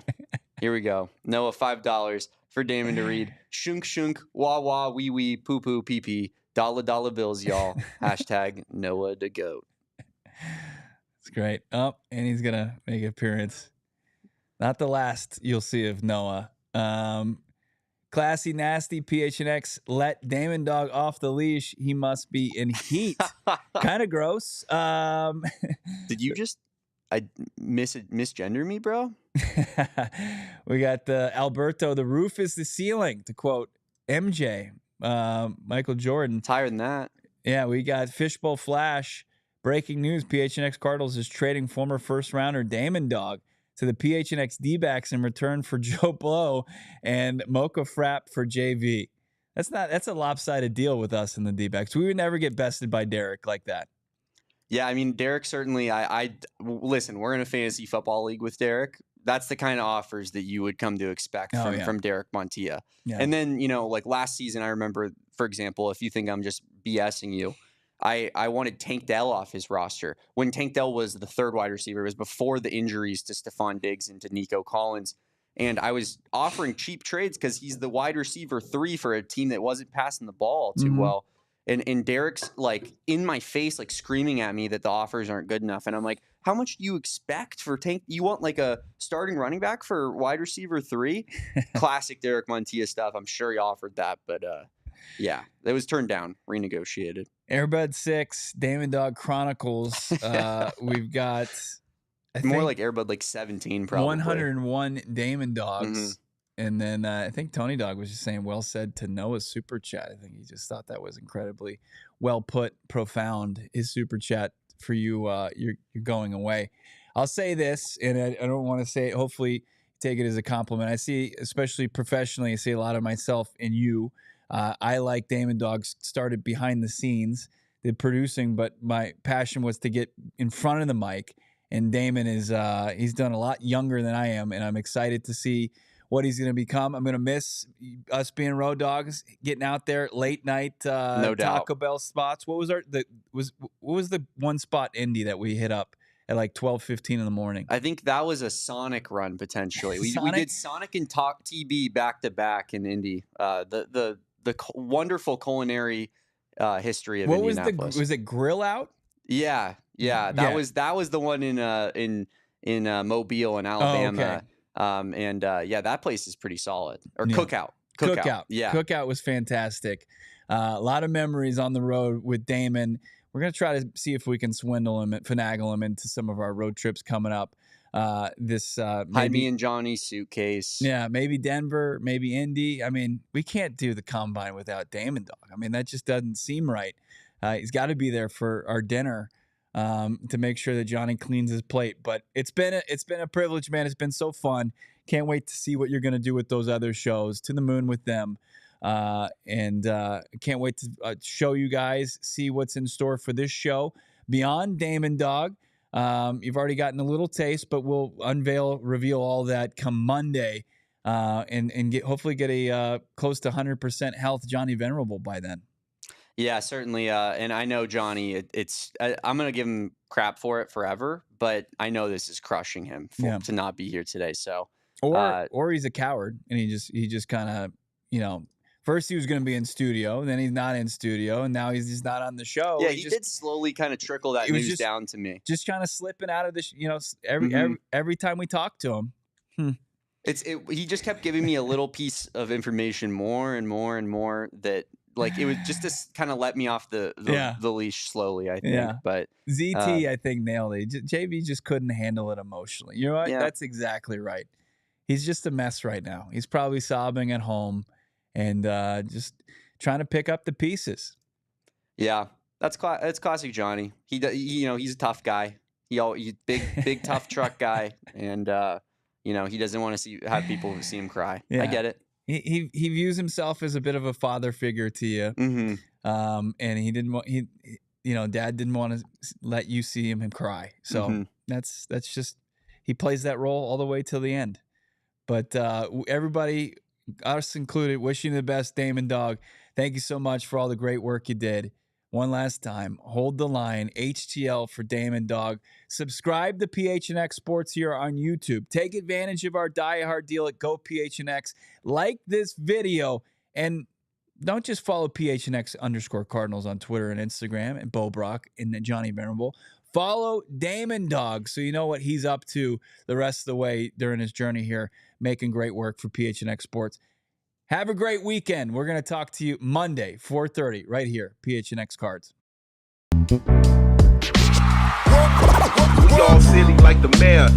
here we go. Noah, $5 for Damon to read. Shunk shunk, wah wah, wee wee, poo poo, pee pee. $dollar bills, y'all. Hashtag Noah the GOAT. It's great. Oh, and he's going to make an appearance. Not the last you'll see of Noah. Classy, nasty, PHNX. Let Damon Dawg off the leash. He must be in heat. Kind of gross. Did you just misgender me, bro? We got Alberto. The roof is the ceiling, to quote MJ. Michael Jordan. It's higher than that. Yeah, we got Fishbowl Flash. Breaking news: PHNX Cardinals is trading former first rounder Damon Dawg to the PHNX D-backs in return for Joe Blow and Mocha Frapp for JV. That's a lopsided deal with us in the D-backs. We would never get bested by Derek like that. Yeah, I mean, Derek certainly. Listen. We're in a fantasy football league with Derek. That's the kind of offers that you would come to expect from Derek Montilla. Yeah. And then, like last season, I remember, for example, if you think I'm just BSing you, I wanted Tank Dell off his roster when Tank Dell was the third wide receiver. It was before the injuries to Stephon Diggs and to Nico Collins. And I was offering cheap trades because he's the wide receiver 3 for a team that wasn't passing the ball too well. And Derek's like in my face, like screaming at me that the offers aren't good enough. And I'm like, how much do you expect for Tank? You want like a starting running back for wide receiver 3? Classic Derek Montilla stuff. I'm sure he offered that, but yeah, it was turned down, renegotiated. Airbud 6, Damon Dawg Chronicles. We've got more like Airbud like 17 probably. 101 Damon Dogs. And then I think Tony Dawg was just saying, well said to Noah's super chat. I think he just thought that was incredibly well put, profound, his super chat for you. You're going away. I'll say this, and I don't want to say it. Hopefully take it as a compliment. I see, especially professionally, I see a lot of myself in you. I like Damon Dawg started behind the scenes, did producing, but my passion was to get in front of the mic. And Damon is he's done a lot younger than I am, and I'm excited to see what he's going to become. I'm going to miss us being road dogs, getting out there late night no Taco Bell spots. What was the one spot Indy that we hit up at like 12:15 in the morning? I think that was a Sonic run potentially. We did Sonic and TB back to back in Indy. The wonderful culinary history of Indianapolis. Was it Grill Out? Yeah. That was the one in Mobile in Alabama. Oh, okay. That place is pretty solid. Or Cookout. Yeah. Cookout was fantastic. A lot of memories on the road with Damon. We're going to try to see if we can finagle him into some of our road trips coming up. Hide me in Johnny's suitcase. Yeah, maybe Denver, maybe Indy. I mean, we can't do the combine without Damon Dawg. I mean, that just doesn't seem right. He's got to be there for our dinner. To make sure that Johnny cleans his plate. But it's been a privilege, man. It's been so fun. Can't wait to see what you're going to do with those other shows. To the moon with them. And can't wait to show you guys, see what's in store for this show. Beyond Damon Dawg, you've already gotten a little taste, but we'll reveal all that come Monday and hopefully get a close to 100% health Johnny Venerable by then. Yeah, certainly. And I know Johnny, I'm going to give him crap for it forever, but I know this is crushing him to not be here today. So, or he's a coward and he just kind of, first he was going to be in studio, then he's not in studio, and now he's just not on the show. Yeah, he did slowly kind of trickle that news down to me. Just kind of slipping out of this, every time we talk to him. He just kept giving me a little piece of information more and more and more that, like, it was just to kind of let me off the leash slowly, I think. Yeah. But ZT, I think, nailed it. JV just couldn't handle it emotionally. You know what? Yeah. That's exactly right. He's just a mess right now. He's probably sobbing at home and just trying to pick up the pieces. Yeah, that's classic Johnny. He's a tough guy. He's big tough truck guy, and he doesn't want to have people see him cry. Yeah. I get it. He views himself as a bit of a father figure to you, and he didn't want Dad didn't want to let you see him cry. So that's just he plays that role all the way till the end. But everybody, us included, wishing you the best, Damon Dawg. Thank you so much for all the great work you did. One last time, hold the line, HTL for Damon Dawg. Subscribe to PHNX Sports here on YouTube. Take advantage of our diehard deal at GoPHNX. Like this video, and don't just follow PHNX_Cardinals on Twitter and Instagram, and Bo Brack and Johnny Venerable. Follow Damon Dawg so you know what he's up to the rest of the way during his journey here, making great work for PHNX Sports. Have a great weekend. We're going to talk to you Monday, 4:30, right here, PHNX Cards. We all silly like the mayor.